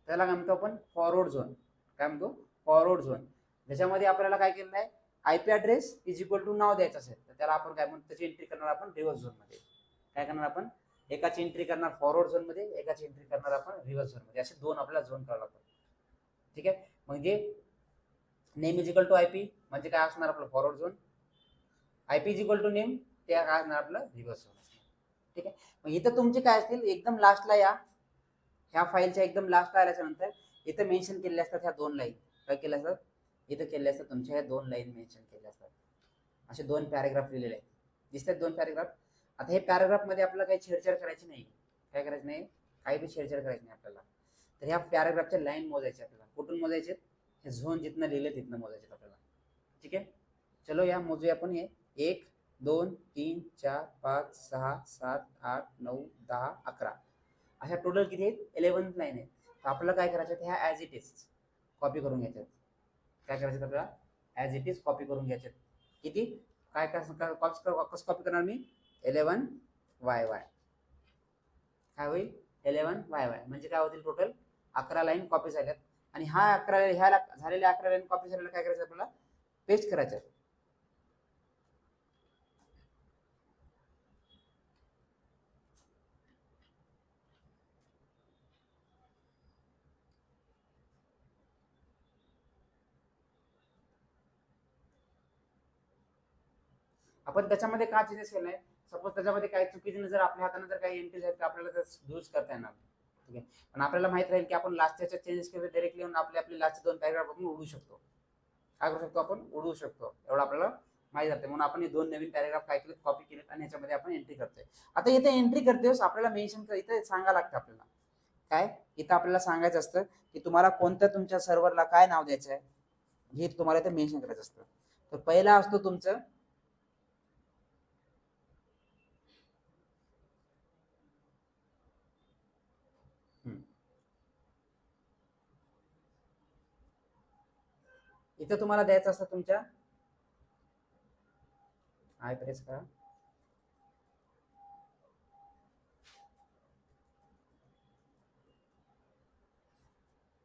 त्याला काय म्हणतो आपण, फॉरवर्ड झोन. काय म्हणतो, फॉरवर्ड झोन. ज्याच्यामध्ये आपल्याला काय केलं आहे, IP address is equal to नाव द्यायचं असेल तर त्याला आपण काय म्हणतो, त्याची एंट्री करणार आपण रिव्हर्स झोन मध्ये. काय करणार आपण, एकाची एंट्री करणार फॉरवर्ड झोन मध्ये, एकाची एंट्री करणार आपण रिव्हर्स झोन मध्ये. असे दोन आपल्याला झोन करावे लागतात. ठीक आहे, म्हणजे name is equal to IP म्हणजे काय असणार आपलं, forward zone. IP is equal to name, ते काय असणार आपलं, रिव्हर्स झोन. ठीक आहे, मग इथं तुमचे काय असतील, एकदम लास्टला या, ह्या फाईलच्या एकदम लास्टला आल्याच्या नंतर इथं मेन्शन केलेले असतात ह्या दोन लाईन. काय केल्या असतात, इथं केले असतात तुमच्या ह्या 2 लाईन मेन्शन केल्या असतात. असे 2 पॅराग्राफ लिहिलेले आहेत. दिसतात 2 पॅराग्राफ. आता हे पॅराग्राफ मध्ये आपल्याला काही छेडछाड करायची नाही. काय करायचं नाही, काही बी छेडछाड करायची नाही आपल्याला. तर ह्या पॅराग्राफच्या लाईन मोजायचे आपल्याला. कुठून मोजायचे? हे झोन जिथनं लिहिले तिथनं मोजायचे आपल्याला. ठीक आहे, चलो या मोजूया आपण. हे 1 2 3 4 5 6 7 8 9 10 11 अशा टोटल किती आहेत? 11 लाईन आहेत. तर आपल्याला काय करायचं, ह्या ॲज इट इज कॉपी करून घ्यायच्यात. काय करायचं आपल्याला? ॲज इट इज कॉपी करून घ्यायच्यात. किती? काय कसं कॉपी करणार मी? 11 वाय वाय. काय होईल? 11 वाय वाय म्हणजे काय होतील? टोटल 11 लाईन कॉपी झाल्यात. आणि ह्या 11 ह्या झालेल्या 11 लाईन कॉपी झालेल्या काय करायचं आपल्याला? पेस्ट करायचं. आपण त्याच्यामध्ये का चेंजेस केलाय? सपोज त्याच्यामध्ये काही चुकीचे जर आपल्या हाताने जर काही एंट्री झाली तर आपल्याला यूज करता येणार. ठीक आहे, पण आपल्याला माहित राहील की आपण लास्टच्या चेंजेस केले डायरेक्टली येऊन आपले लास्टचे 2 पॅराग्राफ आपण उडवू शकतो. काय करू शकतो? आपण उडवू शकतो. एवढं आपल्याला माहित जाते. म्हणून आपण हे 2 नवीन पॅराग्राफ काय केले? कॉपी केले आणि ह्याच्यामध्ये आपण एंट्री करतोय. आता इथे एंट्री करतोय आपल्याला मेन्शन इथे सांगायला लागतं आपल्याला. काय इथं आपल्याला सांगायचं असतं की तुम्हाला कोणत्या तुमच्या सर्व्हरला काय नाव द्यायचं आहे हे तुम्हाला इथे मेन्शन करायचं असतं. तर पहिला असतो तुमचं इथं तुम्हाला द्यायचं असतं तुमच्या आय प्रेस करा.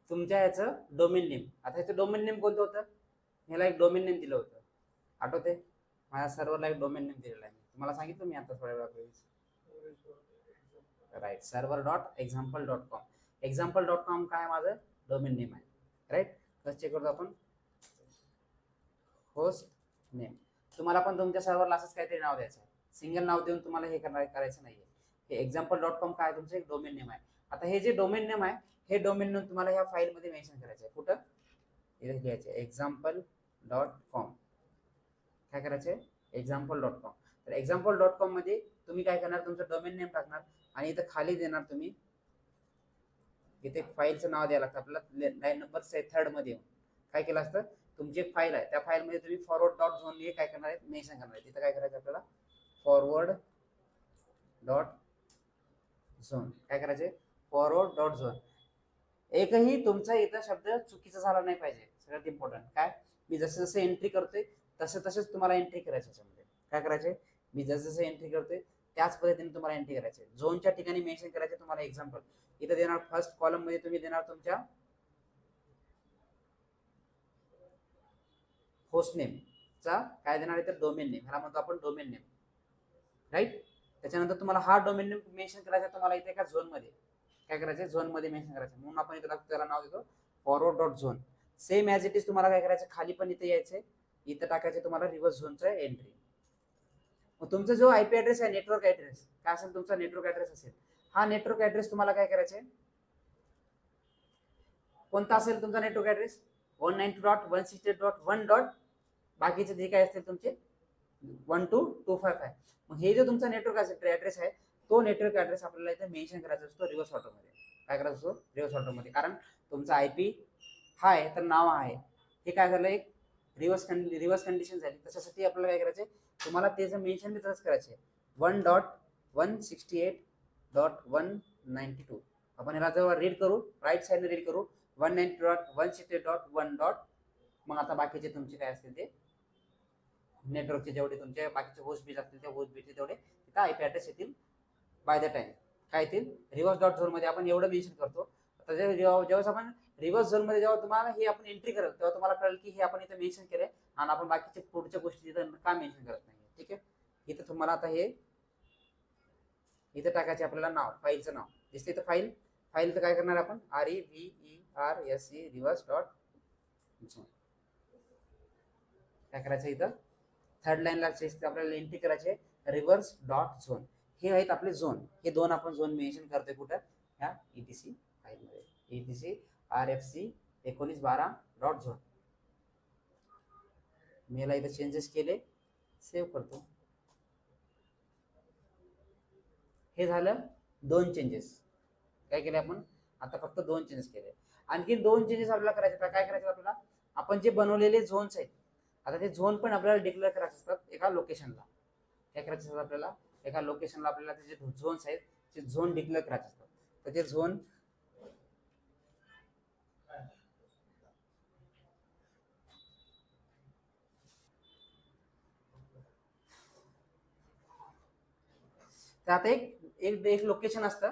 तुमच्या याचं डोमेन नेम. आता ह्याचं डोमेन नेम कोणतं होतं? ह्याला एक डोमेन नेम दिलं होतं, आठवते? माझ्या सर्व्हरला एक डोमेन नेम दिलेला आहे. तुम्हाला सांगितलं मी आता थोड्या वेळापूर्वी. Right, server.example.com. example.com काय माझं डोमेन नेम आहे. राईट, तर चेक करतो आपण. Host name. तुम्हाला पण तुमच्या सर्व्हरला असंच काहीतरी नाव द्यायचं आहे. सिंगल नाव देऊन तुम्हाला हे करायचं नाहीये. हे example.com काय तुमचं एक डोमेन नेम आहे. आता हे जे डोमेन नेम आहे हे डोमेन नेम तुम्हाला ह्या फाईल मध्ये मेन्शन करायचं आहे. कुठं? इथे लिहायचं example.com. काय करायचंय? example.com. तर example.com मध्ये तुम्ही काय करणार? तुमचं डोमेन नेम टाकणार आणि इथं खाली देणार तुम्ही. इथे फाईलचं नाव द्यायला लागतं आपल्याला. लाईन नंबर 3rd मध्ये काय केलं असतं? तुमची एक फाईल आहे, त्या फाईल मध्ये तुम्ही फॉरवर्ड डॉट झोन हे काय करणार आहे? मेन्शन करणार आहे. तिथं काय करायचं आपल्याला? Forward dot zone. काय करायचे? Forward dot zone. एकही तुमचा इथं शब्द चुकीचा झाला नाही पाहिजे. सगळ्यात इम्पॉर्टंट काय, मी जसं जसं एंट्री करतोय तसंच तुम्हाला एंट्री करायचं. याच्यामध्ये काय करायचे? मी जसं एंट्री करतोय त्याच पद्धतीने तुम्हाला एंट्री करायचे. झोनच्या ठिकाणी मेन्शन करायचे तुम्हाला. एक्झाम्पल इथं देणार फर्स्ट कॉलम मध्ये तुम्ही देणार तुमच्या होस्ट नेम चा काय देणार आहे? तर डोमेन नेम. ह्याला म्हणतो आपण डोमेन नेम. राईट, त्याच्यानंतर तुम्हाला हा डोमेन नेम मेन्शन करायचा तुम्हाला इथे एका झोन मध्ये. काय करायचं? झोन मध्ये मेन्शन करायचं. म्हणून आपण इथे त्याला नाव देतो forward dot zone. Same as it is तुम्हाला काय करायचं? खाली पण इथे यायचंय, इथं टाकायचे तुम्हाला रिव्हर्स झोनचं एंट्री. मग तुमचा जो आयपी ऍड्रेस आहे, नेटवर्क ऍड्रेस काय असेल? तुमचा नेटवर्क ऍड्रेस असेल. हा नेटवर्क ऍड्रेस तुम्हाला काय करायचे? कोणता असेल तुमचा नेटवर्क ऍड्रेस? 192.168.1. बाकीचे जे काय असतील तुमचे 12255. मग हे जो तुमचा नेटवर्क ऍड्रेस आहे तो नेटवर्क ऍड्रेस आपल्याला इथे मेन्शन करायचा असतो रिव्हर्स ऑटोमध्ये. काय करायचं असतो? रिव्हर्स ऑटोमध्ये. कारण तुमचा आयपी हा आहे तर नाव आहे. हे काय झालं? एक रिव्हर्स कंडिशन झाली. त्याच्यासाठी आपल्याला काय करायचे? तुम्हाला त्याचं मेन्शन तसंच करायचे 1.168.192. आपण ह्याला जेव्हा रीड करू, राईट साईडने रीड करू 192.168.1. मग आता बाकीचे तुमचे काय असतील ते नेटवर्कचे जेवढे तुमचे बाकीचे होस्ट बीज असतील त्या होस्ट बीजचे तेवढे तिथं आयपी ऍड्रेस येतील बाय द टाइम. काय येतील? रिव्हर्स डॉट झोन मध्ये आपण एवढं मेन्शन करतो. आता जेव्हा आपण रिव्हर्स झोन मध्ये जेव्हा तुम्हाला हे आपण एंट्री करत तेव्हा तुम्हाला कळेल की हे आपण इथे मेन्शन केलंय आणि आपण बाकीच्या पुढच्या गोष्टी तिथं का मेन्शन करत नाही. ठीक आहे, इथं तुम्हाला आता हे इथं टाकायचे आपल्याला नाव, फाईलचं नाव दिसते इथं. फाईल तर काय करणार आपण? REVERSE reverse dot zone. काय करायचं? इथं 3rd लाईनला आपल्याला एंट्री करायचे रिव्हर्स डॉट झोन. हे आहेत आपले झोन. हे 2 आपण झोन मेन्शन करतोय कुठं? ह्या ETC फाईलमध्ये. ETC RFC 1912 dot zone. मी याला इथे चेंजेस केले, सेव्ह करतो. हे झालं 2 चेंजेस. काय केले आपण आता? फक्त 2 चेंजेस केले. आणखी 2 चेंजेस आपल्याला करायचे. काय करायचे आपल्याला? आपण जे बनवलेले झोन्स आहेत, आता ते झोन पण आपल्याला डिक्लेअर करायचे असतात एका लोकेशनला. काय करायचं असतात आपल्याला? एका लोकेशनला आपल्याला ते जे झोन्स आहेत ते झोन डिक्लेअर करायचे असतात. तर ते झोन तर आता एक लोकेशन असतं.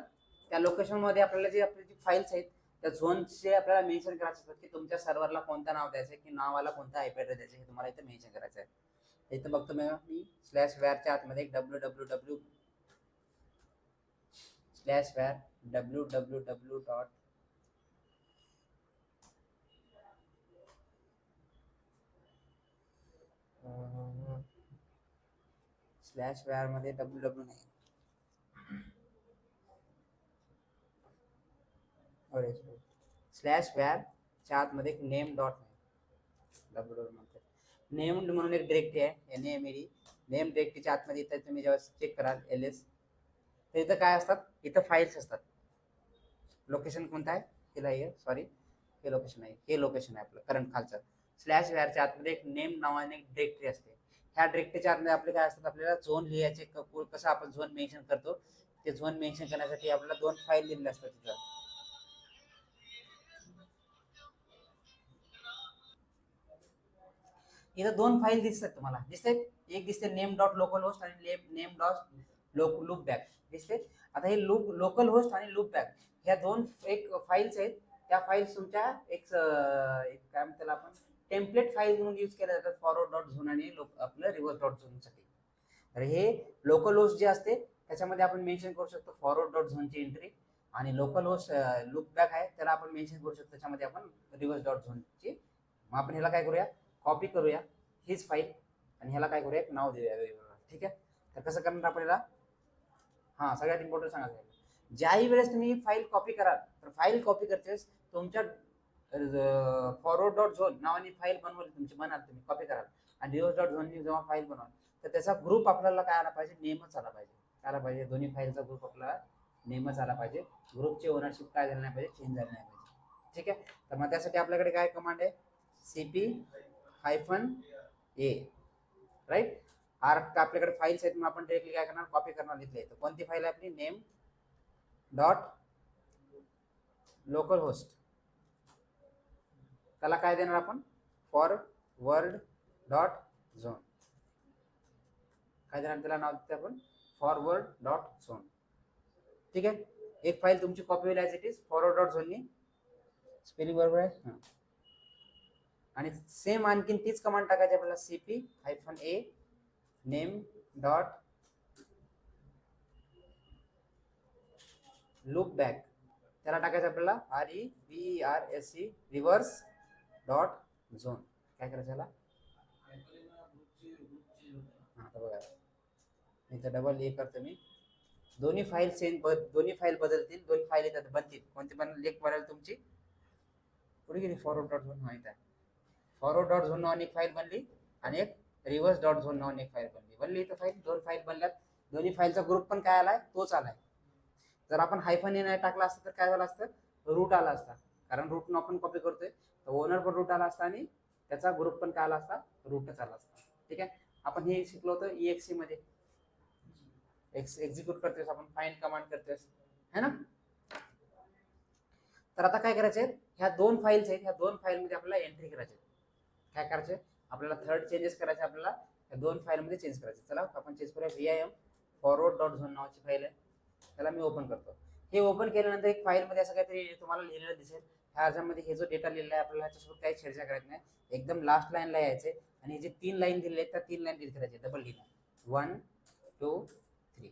त्या लोकेशनमध्ये आपल्याला जे आपली फाईल्स आहेत त्या झोनचे आपल्याला मेन्शन करायचे असतात की तुमच्या सर्व्हरला कोणतं नाव द्यायचं की नावाला कोणता आयपी ॲड्रेस द्यायचा हे तुम्हाला इथे मेन्शन करायचं आहे. इथं बघतो मी /var आतमध्ये www /var मध्ये www नाही, /var च्या आतमध्ये एक नेम डॉट नेम्ड म्हणून एक डिरेक्टरी आहे, NAMED. नेम डिरेक्टरीच्या आतमध्ये इथं तुम्ही जेव्हा चेक कराल LS, तर इथं काय असतात? इथं फाईल्स असतात. लोकेशन कोणतं आहे? हे सॉरी, हे लोकेशन आहे. हे लोकेशन आहे आपलं करंट खालचं. /var च्या आतमध्ये एक नेम नावाने एक डिरेक्टरी असते. ह्या डिरेक्टरीच्या आतमध्ये आपले काय असतात? आपल्याला झोन लिहायचे. कसं आपण झोन मेन्शन करतो, ते झोन मेन्शन करण्यासाठी आपल्याला 2 फाईल लिहिलेल्या असतात तिथं. इथं 2 फाईल दिसतात तुम्हाला, दिसतात. एक दिसते नेम डॉट लोकल होस्ट आणि नेम डॉट लूप बॅक दिसते. आता हे लोकल होस्ट आणि लूप बॅक ह्या 2 एक फाईल्स आहेत. त्या फाईल्स तुमच्या एक काय म्हणतात आपण टेम्पलेट फाईल म्हणून यूज केल्या जातात फॉरवर्ड डॉट झोन आणि आपलं रिव्हर्स डॉट झोनसाठी. तर हे लोकल होस्ट जे असते त्याच्यामध्ये आपण मेन्शन करू शकतो फॉरवर्ड डॉट झोनची एंट्री, आणि लोकल होस्ट लूप बॅक आहे त्याला आपण मेन्शन करू शकतो त्याच्यामध्ये आपण रिव्हर्स डॉट झोनची. मग आपण ह्याला काय करूया? कॉपी करूया हीच फाईल आणि ह्याला काय करूया? एक नाव देऊया वेगवेगळं. ठीक आहे. तर कसं करणार आपल्याला? हां, सगळ्यात इम्पॉर्टंट सांगायचं, ज्याही वेळेस तुम्ही फाईल कॉपी कराल तर फाईल कॉपी करतेस तुमच्या फॉरवर्ड डॉट झोन नावाने फाईल बनवली तुमची, बनाल तुम्ही कॉपी कराल, आणि रिव्हर्स डॉट झोननी जेव्हा फाईल बनवाल तर त्याचा ग्रुप आपल्याला काय आला पाहिजे? नेमच आला पाहिजे. आला पाहिजे दोन्ही फाईलचा ग्रुप आपल्याला नेमच आला पाहिजे. ग्रुपची ओनरशिप काय झाली नाही पाहिजे? चेंज झाली नाही पाहिजे. ठीक आहे. तर मग त्यासाठी आपल्याकडे काय कमांड आहे? cp-a, right. आपल्याकडे फाईल्स आहेत, मग आपण डायरेक्टली काय करणार? कॉपी करणार इथले. तर कोणती फाईल आहे आपली? Name dot local host. त्याला काय देणार आपण? Forward dot zone. काय देणार त्याला नाव? देते आपण फॉरवर्ड डॉट झोन. ठीक आहे. एक फाईल तुमची कॉपी होईल as it is forward dot झोननी. स्पेलिंग बरोबर आहे? हां. आणि सेम आणखीन तीच कमांड टाकायची आपल्याला cp-a name dot loop back. त्याला टाकायचं आपल्याला REVERSE रिव्हर्स डॉट झोन. काय करायचं त्याला? आता बघा इथं डबल ए करतो मी. दोन्ही फाईल दोन्ही फाईल बदलतील. दोन्ही फाईल येतात बनतील. कोणती बनल? एक बनल तुमची पुढे गेली फॉरवर्ड डॉट झोन. माहित आहे फॉरवर्ड डॉट झोन नावाने एक फाईल बनली आणि एक रिव्हर्स डॉट झोन नावाने एक फाईल बनली इथं फाईल. 2 फाईल बनल्यात. दोन्ही फाईलचा ग्रुप पण काय आलाय? तोच आलाय. जर आपण हायफन ए नाही टाकला असतं तर काय झालं असतं? रूट आला असता, कारण रूट आपण कॉपी करतोय तर ओनर पण रूट आला असता आणि त्याचा ग्रुप पण काय आला असता? रूटच आला असता. ठीक आहे. आपण हे शिकलो होतं EXE मध्ये. एक्झिक्यूट करतोय आपण, फाइंड कमांड करतोय है ना. तर आता काय करायचंय? ह्या 2 फाईल्स आहेत, ह्या 2 फाईल मध्ये आपल्याला एंट्री करायची. काय करायचंय? आपल्याला थर्ड चेंजेस करायचे. आपल्याला या 2 फाईल मध्ये चेंज करायचे. चला आपण चेंज करूया. VIM फॉरवर्ड डॉट झोन नावाची फाईल आहे, त्याला मी ओपन करतो. हे ओपन केल्यानंतर एक फाईल मध्ये असं काहीतरी तुम्हाला लिहिलेलं दिसेल. ह्याच्यामध्ये हे जो डेटा लिहिलेला आहे आपल्याला ह्याच्यासोबत काही छेडछाड करायची नाही. एकदम लास्ट लाईनला यायचे आणि जे 3 लाईन दिलेले आहेत त्या 3 लाईन डिलीट करायचे. डबल लिहिणार 1 2 3.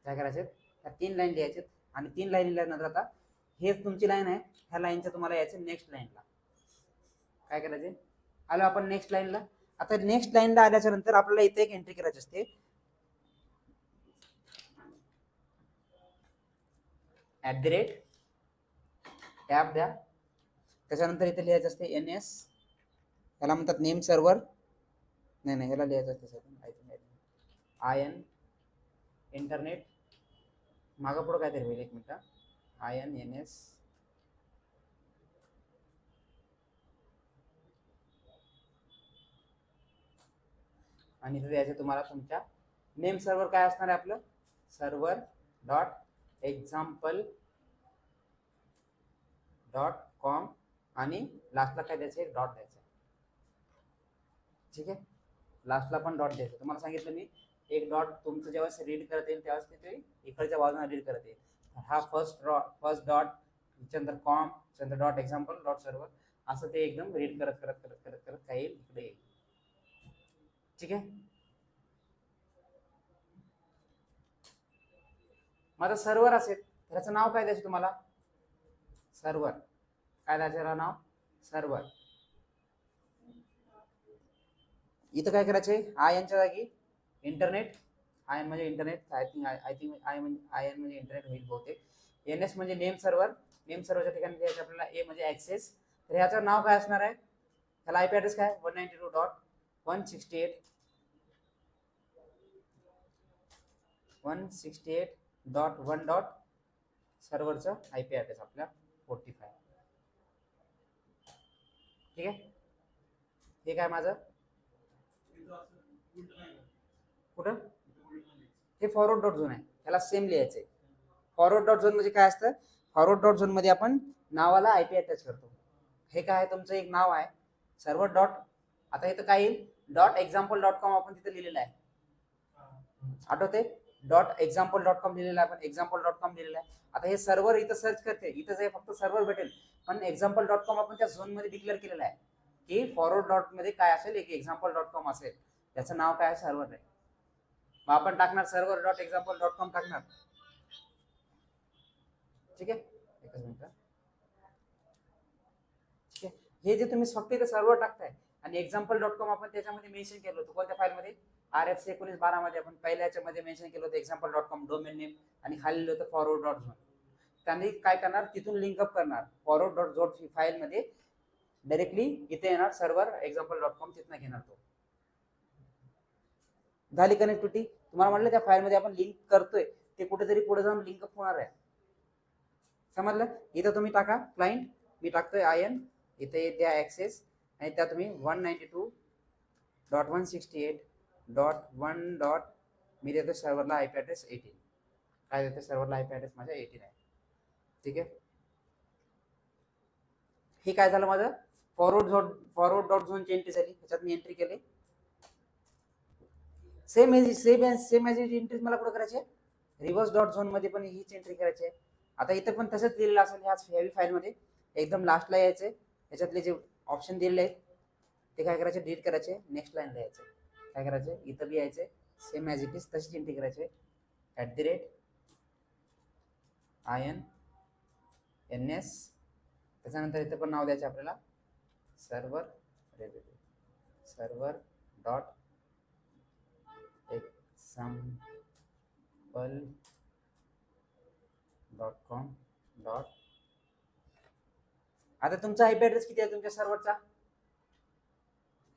काय करायचे? त्या 3 लाईन लिहायचे आणि 3 लाईन लिहिल्यानंतर आता हेच तुमची लाईन आहे, ह्या लाईनच्या तुम्हाला यायचं नेक्स्ट लाईनला. काय करायचे? आलो आपण नेक्स्ट लाईनला. आता नेक्स्ट लाईनला आल्याच्या नंतर आपल्याला इथे एक एंट्री करायची असते. @ टॅब द्या. त्याच्यानंतर इथे लिहायचं असते NS, त्याला म्हणतात नेम सर्व्हर. नाही ह्याला लिहायचं त्यासाठी आय एन इंटरनेट मागं पुढं काहीतरी होईल, एक मिनिट. INNS आणि इथे द्यायचं तुम्हाला तुमच्या नेम सर्व्हर काय असणार आहे आपलं, server dot example dot com आणि लास्टला काय द्यायचं, एक डॉट द्यायचं. ठीक आहे, लास्टला पण डॉट द्यायचं. तुम्हाला सांगितलं मी एक डॉट तुमचं जेव्हा रीड करत येईल तेव्हाच ते इकडच्या बाजूला रीड करत येईल. हा फर्स्ट डॉट त्याच्यानंतर कॉम त्याच्यानंतर डॉट एक्झाम्पल डॉट सर्व्हर असं ते एकदम रीड करत करत करत करत करत काय येईल इकडे येईल. ठीक आहे, माझं सर्व्हर असेल त्याचं नाव काय द्यायचं तुम्हाला, सर्व्हर. काय द्यायचं नाव, सर्व्हर. इथं काय करायचंय, आय एनच्या जागी इंटरनेट, आय एन म्हणजे internet, I think I N म्हणजे इंटरनेट होईल बहुतेक. एन एस म्हणजे नेम सर्व्हर, नेम सर्व्हरच्या ठिकाणी द्यायचं आपल्याला ए म्हणजे ऍक्सेस. तर ह्याचं नाव काय असणार आहे, त्याला आयपी ॲड्रेस काय 192.168.1.1 सर्व्हरचं आयपी ॲड्रेस आपल्या 45. ठीक आहे, हे काय माझं कुठं, हे फॉरवर्ड डॉट झोन आहे, त्याला सेम लिहायचंय. फॉरवर्ड डॉट झोन म्हणजे काय असतं, फॉरवर्ड डॉट झोन मध्ये आपण नावाला आयपी अटॅच करतो. हे काय आहे, तुमचं एक नाव आहे सर्व्हर डॉट, आता इथं काय येईल, डॉट एक्झाम्पल डॉट कॉम आपण तिथे लिहिलेलं आहे, आठवते, डॉट एक्झाम्पल डॉट कॉम लिहिलेलं आहे, आपण एक्झाम्पल डॉट कॉम लिहिलेलं आहे. आता हे सर्व्हर इथं सर्च करते, इथं जे फक्त सर्व्हर भेटेल, पण एक्झाम्पल डॉट कॉम आपण त्या झोन मध्ये डिक्लेअर केलेलं आहे की फॉरवर्ड डॉट मध्ये काय असेल, एक एक्झाम्पल डॉट कॉम असेल, त्याचं नाव काय आहे, सर्व्हर आहे. मग आपण टाकणार server dot example dot com टाकणार. ठीक आहे, एकच मिनिट. ठीक आहे, हे जे तुम्ही फक्त इथे सर्व्हर टाकताय आणि एक्झाम्पल डॉट कॉम आपण त्याच्यामध्ये मेन्शन केलं होतं, कोणत्या फाईलमध्ये, RFC1912 मध्ये आपण पहिल्या याच्यामध्ये मेन्शन केलं होतं example dot com domain name आणि खाली लिहिलं होतं फॉरवर्ड डॉट झोन. त्यांनी काय करणार, तिथून लिंकअप करणार फॉरवर्ड डॉट झोन फाईल मध्ये, डायरेक्टली इथे येणार सर्व्हर एक्झाम्पल डॉट कॉम, तिथनं घेणार तो. झाली कनेक्टिव्हिटी. तुम्हाला म्हटलं त्या फाईल मध्ये आपण लिंक करतोय ते कुठेतरी पुढे जाऊन लिंकअप होणार आहे, समजलं. इथं तुम्ही टाका क्लायंट, मी टाकतोय IN, इथे द्या ऍक्सेस आणि त्या तुम्ही 192.168.1. मी देतो सर्व्हरला आयपी ॲड्रेस 18. काय देतो सर्व्हरला आयपी ॲड्रेस माझ्या 18 आहे. ठीक आहे, हे काय झालं माझं, फॉरवर्ड डॉट झोनची एंट्री झाली, त्याच्यात मी एंट्री केली. सेम एंट्री मला कुठं करायची आहे, रिव्हर्स डॉट झोन मध्ये पण हीच एंट्री करायची आहे. आता इथे पण तसंच दिलेलं असेल ह्याच हेवी फाईल मध्ये, एकदम लास्टला यायचंय, त्याच्यातले जे ऑप्शन दिलेले आहेत ते काय करायचे, डिलीट करायचे, नेक्स्ट लाईनला यायचे. काय करायचे, इथं बी यायचे, सेम ॲज इट इज तशीच एंट्री करायचे, @INNS. त्याच्यानंतर इथं पण नाव द्यायचे आपल्याला, server dot example dot com dot. आता तुमचा आयपी ॲड्रेस किती आहे तुमच्या सर्व्हरचा,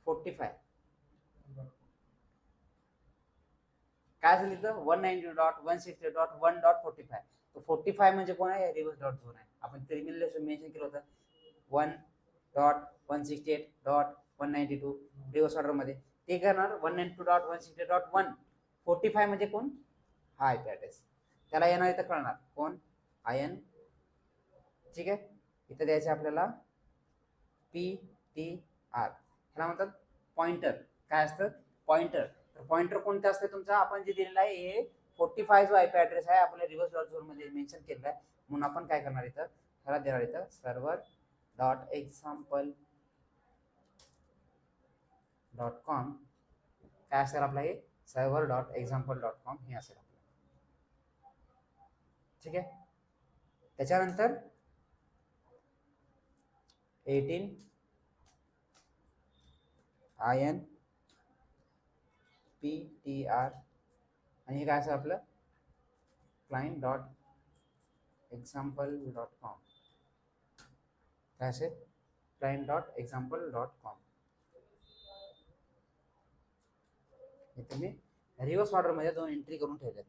45. काय झालं इथं 192.168.1.45. तो 45 म्हणजे कोण आहे, रिव्हर्स डॉट झोन आहे. आपण टर्मिनल मेन्शन केलं होतं 1.168.192 रिव्हर्स ऑर्डर मध्ये, ते करणार 192.168.1. 45 म्हणजे कोण, हा आयपी ॲड्रेस, त्याला येणार इथं कळणार कोण, IN. ठीक आहे, इथं द्यायचं आपल्याला PTR, ह्याला म्हणतात पॉइंटर. काय असतं, पॉइंटर. तर पॉइंटर कोणतं असतं तुमचा, आपण जे दिलेला आहे हे 45 जो आयपी ॲड्रेस आहे आपल्या रिव्हर्स डॉट झोन मध्ये मेन्शन केलेला आहे, म्हणून आपण काय करणार इथं, ह्याला देणार इथं server dot example dot com. काय असेल आपलं हे, server dot example dot com हे असेल आपलं. ठीक आहे, त्याच्यानंतर 18 IN PTR आणि हे काय असेल आपलं, client dot example dot com. काय असेल, client dot example dot com. इथे मी रिव्हर्स ऑर्डर मध्ये 2 एंट्री करून ठेवल्यात.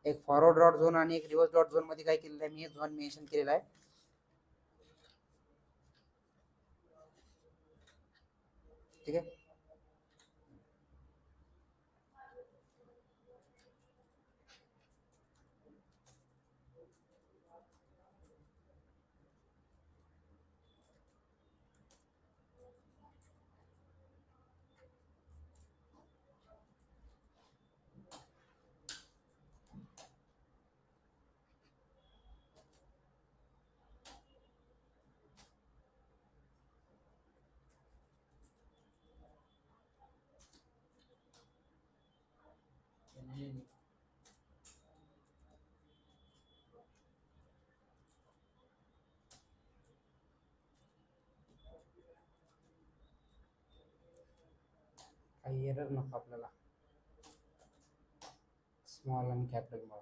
एक फॉरवर्ड डॉट झोन आणि एक रिव्हर्स डॉट झोन मध्ये काय केलेलं आहे मी झोन मेन्शन केलेला आहे. ठीक आहे. काही एरर नको आपल्याला स्मॉल आणि कॅपिटल मध्ये.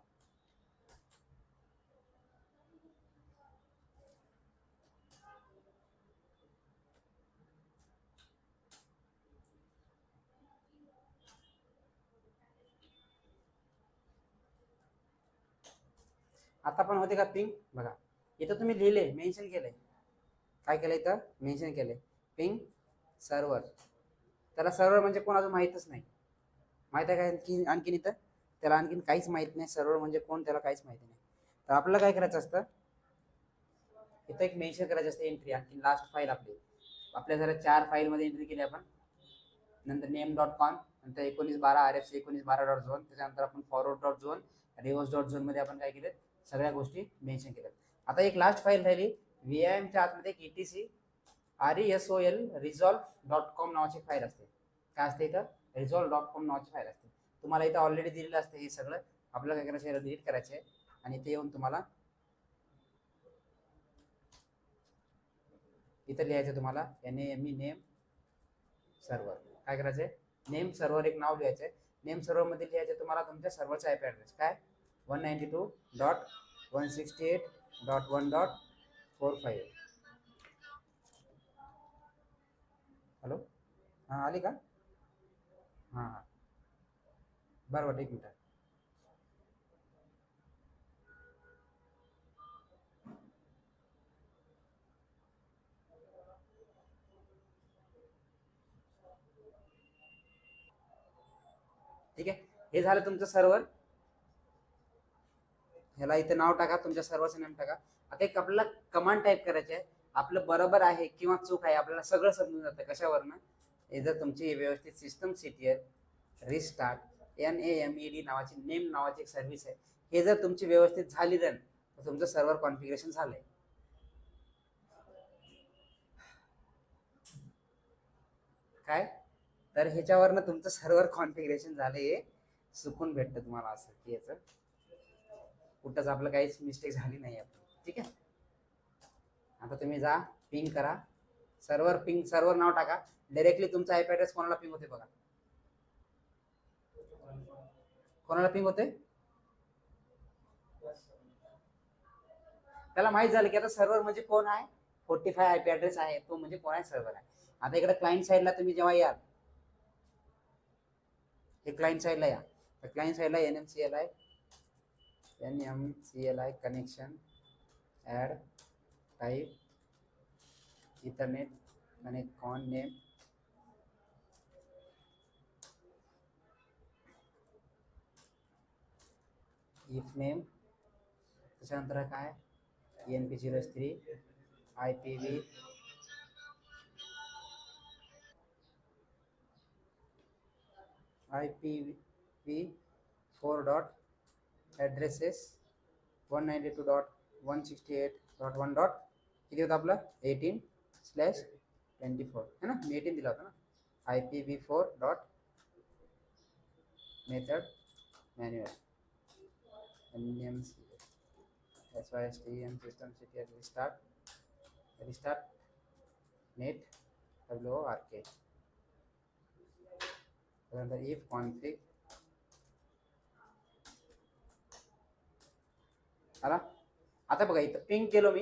आता पण होते का पिंग बघा. इथं तुम्ही लिहिले मेन्शन केलंय. काय केलंय इथं मेन्शन केलंय पिंग सर्व्हर. त्याला सर्व्हर म्हणजे कोण अजून माहीतच नाही. माहित आहे काय आणखीन इथं त्याला आणखीन काहीच माहित नाही. सर्व्हर म्हणजे कोण त्याला काहीच माहिती नाही. तर आपल्याला काय करायचं असतं इथं एक मेन्शन करायचं असतं एंट्री. आणखी लास्ट फाईल आपल्या जरा 4 फाईल मध्ये एंट्री केली आपण. नंतर नेम.com नंतर 1912 RFC 1912 डॉट झोन. त्याच्यानंतर आपण forward dot zone reverse dot zone मध्ये आपण काय केलं सगळ्या गोष्टी मेन्शन केल्यात. आता एक लास्ट फाईल राहिली VIMच्या आतमध्ये एक ETC RESOL resolve.com नावाची फाईल असते. काय असते इथं resolve.com नावाची फाईल असते. तुम्हाला इथं ऑलरेडी दिलेलं असते हे सगळं. आपल्याला काय करायचं डिलीट करायचं आहे आणि इथे येऊन तुम्हाला इथं लिहायचं तुम्हाला NAME नेम सर्व्हर. काय करायचंय नेम सर्व्हर एक नाव लिहायचंय. नेम सर्व्हर मध्ये लिहायचं तुम्हाला तुमच्या सर्व्हरचा आयपी ऍड्रेस काय 192.168.1.45. हॅलो हां आली का हां हां बरोबर एक मिनिट. ठीक आहे हे झालं तुमचं सर्व्हर. ह्याला इथे नाव टाका तुमच्या सर्व्हरचं नाव टाका. आता एक आपल्याला कमांड टाईप करायचे आहे. आपलं बरोबर आहे किंवा चूक आहे आपल्याला सगळं समजून जातं कशावरनं हे जर तुमची व्यवस्थित सिस्टम CTL रिस्टार्ट NAMED नावाची नेम नावाची एक सर्व्हिस आहे. हे जर तुमची व्यवस्थित झाली तर तुमचं सर्व्हर कॉन्फिगरेशन झालंय. काय तर ह्याच्यावरनं तुमचं सर्व्हर कॉन्फिगरेशन झालंय. सुकून भेटतं तुम्हाला असं की याचं कुठंच आपलं काहीच मिस्टेक झाली नाही आपली. ठीक आहे. आता तुम्ही जा पिंग करा सर्व्हर. पिंग सर्व्हर नाव टाका. डायरेक्टली तुमचा आयपी ऍड्रेस कोणाला पिंग होते बघा. कोणाला पिंग होते त्याला माहित झालं की आता सर्व्हर म्हणजे कोण आहे. 45 आयपी ऍड्रेस आहे तो म्हणजे कोण आहे सर्व्हर आहे. आता इकडे क्लायंट साईडला तुम्ही जेव्हा याल हे क्लायंट साईडला या. तर क्लायंट साईडला NMCLI connection add type ethernet connect con name if name त्याच्यानंतर काय ENP03 IPv4 dot addresses 192.168.1 dot किती होतं आपलं 18/24 है ना. मी 18 दिला होता ना. IPv4 dot method manual NMC SYSTM system CTL restart net WORK. त्यानंतर if config आला. आता बघा इथं पिंग केलो मी.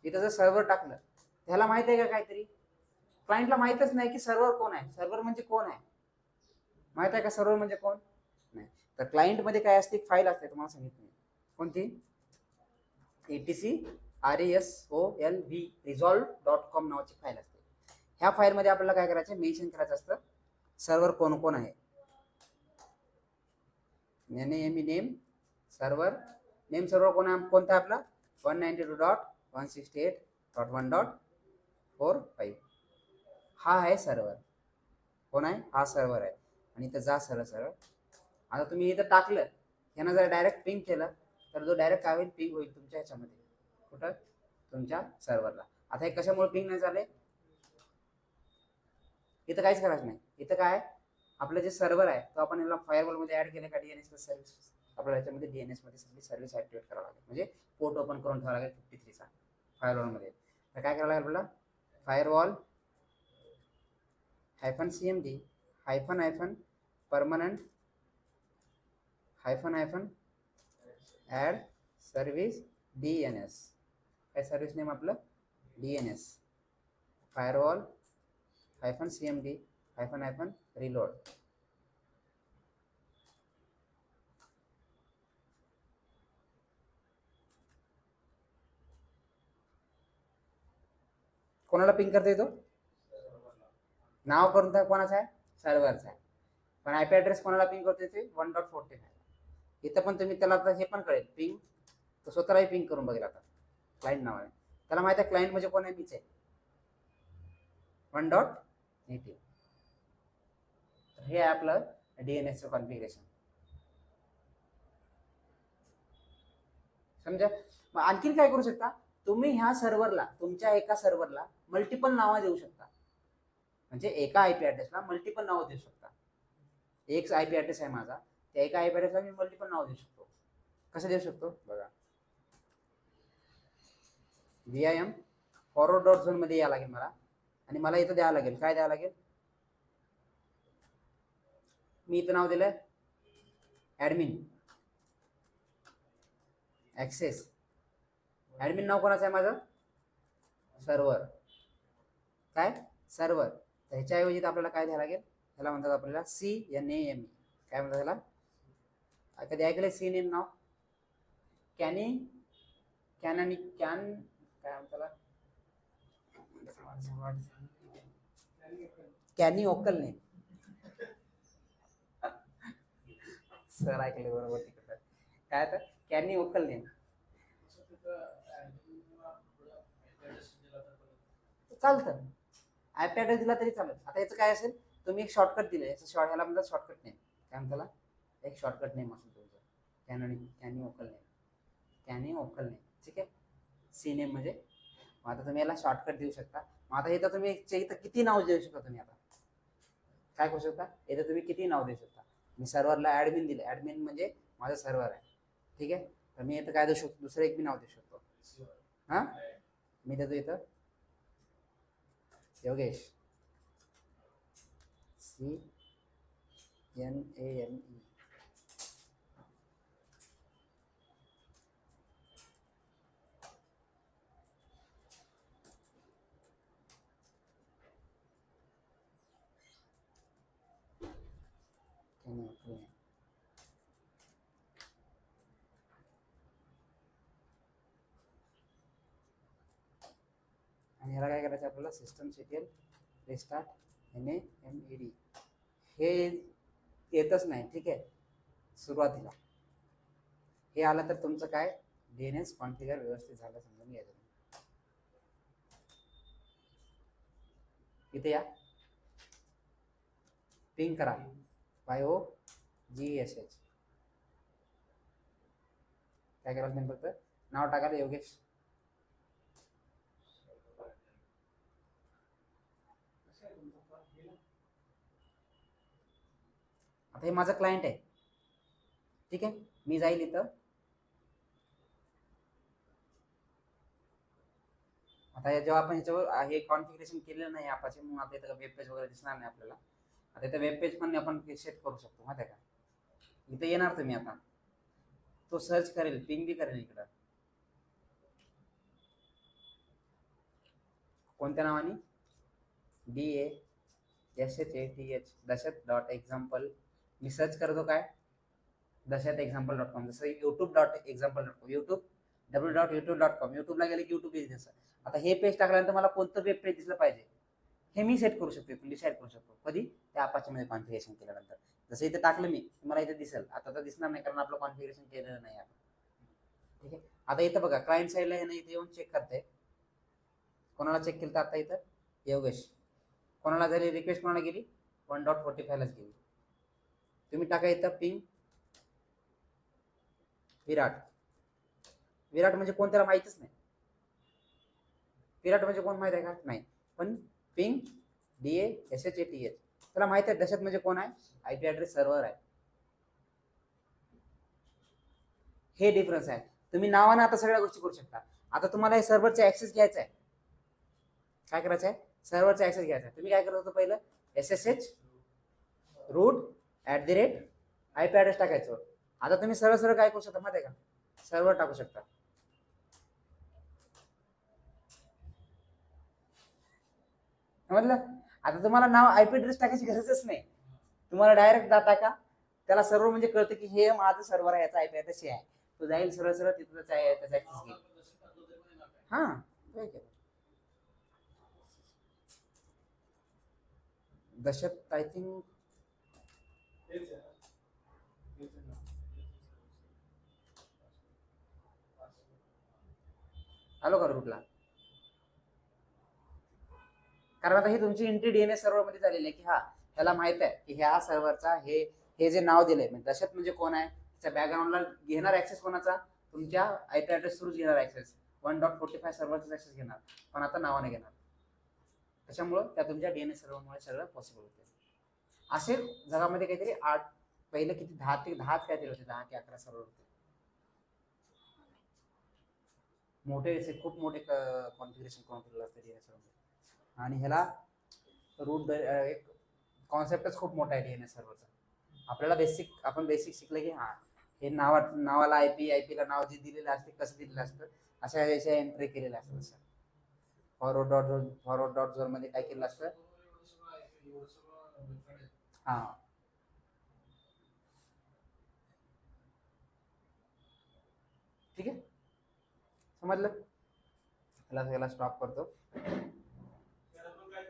इथं जर सर्व्हर टाकलं त्याला माहित आहे का काहीतरी क्लायंटला माहितच नाही की सर्व्हर कोण आहे. सर्व्हर म्हणजे कोण आहे माहित आहे का सर्व्हर म्हणजे कोण? नाही. तर क्लायंट मध्ये काय असते, फाईल असते, तुम्हाला सांगितलं कोणती, etcresolv resolve.com नावाची फाईल असते. ह्या फाईल मध्ये आपल्याला काय करायचं, मेन्शन करायचं असतं सर्व्हर कोण कोण आहे. नेम सर्व्हर कोणता आहे आपला, 192.168.1.45 हा आहे सर्व्हर. कोण आहे, हा सर्व्हर आहे. आणि इथं जा सरळ सरळ. आता तुम्ही इथं टाकलं, ह्यानं जर डायरेक्ट पिंग केलं तर जो डायरेक्ट काय होईल, पिंग होईल तुमच्या ह्याच्यामध्ये, कुठं, तुमच्या सर्व्हरला. आता हे कशामुळे पिंग नाही झाले, इथं काहीच करायचं नाही. इथं काय, आपलं जे सर्व्हर आहे तो आपण याला फायरवॉल मध्ये ऍड केलं का, डीएनएस सर्व्हिस आपल्याला याच्यामध्ये डीएनएस मध्ये सगळी सर्व्हिस ऍक्टिवेट करावं लागेल. म्हणजे पोर्ट ओपन करून ठेवावं लागेल 53 चा फायरवॉल मध्ये. तर काय करावं लागेल आपल्याला, firewall -cmd -permanent add service DNS. काय सर्व्हिस नेम आपलं, डीएनएस फायरवॉल -cmd -reload. कोणाला पिंग करता येतो, नाव करून तर कोणाचं आहे, सर्व्हरचा आहे. पण आयपी ऍड्रेस कोणाला पिंग करता येते, 1.45. इथं पण तुम्ही त्याला हे पण कळेल पिंग, तो स्वतःलाही पिंग करून बघेल आता क्लायंट नावाने. त्याला माहिती आहे क्लायंट म्हणजे कोण आहे, मीच आहे, 1.18. हे आहे आपलं डीएनएसचं कॉन्फिगरेशन. समजा. मग आणखीन काय करू शकता तुम्ही, ह्या सर्व्हरला, तुमच्या एका सर्व्हरला मल्टिपल नावं देऊ शकता. म्हणजे एका आयपी ऍड्रेसला मल्टिपल नावं देऊ शकता. एक आयपी ऍड्रेस आहे माझा, त्या एका आयपी ऍड्रेसला मी मल्टिपल नाव देऊ शकतो. कसं देऊ शकतो बघा, VIM फॉरवर्ड डॉट झोन मध्ये यावं लागेल मला, आणि मला इथं द्यावं लागेल, काय द्यावं लागेल, मी इथं नाव दिलं ऍडमिन ऍक्सेस. ऍडमिन नाव कोणाचं आहे माझं, सर्व्हर, काय सर्व्हर. तर ह्याच्याऐवजी आपल्याला काय द्यावं लागेल, ह्याला म्हणतात आपल्याला CNAME. काय म्हणतात ह्याला, कधी ऐकलंय CNAME नाव, कॅन काय म्हणतात, कॅनी ओकल नेम. सर ऐकले बरोबर तिकडं, काय तर कॅनी ओकल नेम. चालतं, आयपी ऍड्रेस दिला तरी चालेल. आता याचं काय असेल, तुम्ही एक शॉर्टकट दिलं, याचं ह्याला म्हणतात शॉर्टकट नेम. काय म्हणताला, एक शॉर्टकट नेम असेल तुमचं, कॅनी ओकल नेम. ठीक आहे, सी नेम म्हणजे. आता तुम्ही याला शॉर्टकट देऊ शकता. मग आता इथं तुम्ही इथं किती नाव देऊ शकता तुम्ही, आता काय करू शकता, इथं तुम्ही किती नाव देऊ शकता. मी सर्व्हरला ऍडमिन दिले, ऍडमिन म्हणजे माझं सर्व्हर आहे. ठीक आहे, तर मी इथं काय देऊ शकतो, दुसरं एक बी नाव देऊ शकतो. हा, मी देतो इथं योगेश, CNAME. आणि ह्याला काय करायचं आपल्याला, systemctl restart NAMED. हे येतच नाही, ठीक आहे, सुरुवातीला हे आलं तर तुमचं काय, डीएनएस कॉन्फिगर व्यवस्थित झालं समजून घ्यायचं. इथे या, पिंग करा YOGSH. काय करायला तुम्ही, फक्त नाव टाकायला योगेश. आता हे माझं क्लायंट आहे, ठीक आहे, मी जाईल इथं. आता जेव्हा आपण ह्याच्यावर हे कॉन्फिगरेशन केलेलं नाही आपण, मग आता इथं वेब पेज वगैरे दिसणार नाही आपल्याला. आता इथं वेब पेज पण आपण सेट करू शकतो, माहिती आहे का. इथं येणार तुम्ही, आता तो सर्च करेल, पिंग बी करेल इकडं, कोणत्या नावाने, DASHATH दशरथ.example मी सर्च करतो काय, दशात.example.com, जसं youtube.example.com, www.youtube.com, युट्यूबला गेले की युट्यूब पेज दिसतं. आता हे पेज टाकल्यानंतर मला कोणतं वेब पेज दिसलं पाहिजे हे मी सेट करू शकतो, डिसाईड करू शकतो. कधी, त्या अपाचेमध्ये कॉन्फिगरेशन केल्यानंतर. जसं इथे टाकलं मी, मला इथे दिसेल. आता तर दिसणार नाही कारण आपलं कॉन्फिगरेशन केलेलं नाही आपण. ठीक आहे. आता इथं बघा क्लायंट साईडला हे इथे येऊन चेक करते. कोणाला चेक केलं तर आता इथं योगेश. कोणाला झाली रिक्वेस्ट, कोणाला गेली 1.45 लाच गेली. तुम्ही टाका इथं पिंग विराट. विराट म्हणजे कोण त्याला माहितच नाही. विराट म्हणजे कोण माहित आहे का? नाही. पण पिंग DASHATH त्याला माहित आहे. दशत म्हणजे कोण आहे? आयपी ऍड्रेस सर्व्हर आहे. हे डिफरन्स आहे. तुम्ही नावानं आता सगळ्या गोष्टी करू शकता. आता तुम्हाला हे सर्व्हरचा ऍक्सेस घ्यायचा आहे. काय करायचं आहे? सर्व्हरचा ऍक्सेस घ्यायचा आहे. तुम्ही काय करत होतो पहिलं? SSH रूट @ आयपी ऍड्रेस टाकायचं. आता तुम्ही सरळ सरळ काय करू शकता माहिती आहे का? सर्व्हर टाकू शकता. समजलं? आता तुम्हाला नाव आयपी ऍड्रेस टाकायची गरजच नाही. तुम्हाला डायरेक्ट डाटा का त्याला सर्व्हर म्हणजे कळतं की हे माझं सर्व्हर आहे, याचा आयपी ऍड्रेस आहे. तो जाईल सरळ सरळ तिथं त्याचा ऍक्सेस घेईल. हा, दशत आय थिंक आलो का रूटला? कारण आता ही तुमची एंट्री डीएनएस सर्व्हर मध्ये झालेली आहे की हा ह्याला माहित आहे की ह्या सर्व्हरचा हे जे नाव दिलंय म्हणजे दशत म्हणजे कोण आहे, त्याच्या बॅकग्राऊंडला घेणार ऍक्सेस कोणाचा? तुमच्या आयपी ऍड्रेस थ्रूच घेणार ऍक्सेस. 1.45 सर्व्हरचा ऍक्सेस घेणार, पण आता नावाने घेणार. त्याच्यामुळं त्या तुमच्या डीएनएस सर्व्हरमुळे सगळं पॉसिबल होते. असे जगामध्ये काहीतरी 8 पहिले किती 10 काहीतरी होते, 10 ते 11 सर्व्हर होते. मोठे खूप मोठे कॉन्फिगरेशन करून ठेवलेलं असतं डीएनएस सर्व्हर. आणि ह्याला रूट एक कॉन्सेप्टच खूप मोठा आहे डीएनएस सर्व्हरचा. आपल्याला आपण बेसिक शिकलं की हा हे नावाला आयपीला नाव जे दिलेलं असते कसं दिलेलं असतं, अशा याच्या एंट्री केलेल्या असतात. सर फॉरवर्ड डॉट झोन मध्ये काय केलं असतं? हा, ठीक आहे, समजलं? याला स्टॉप करतो.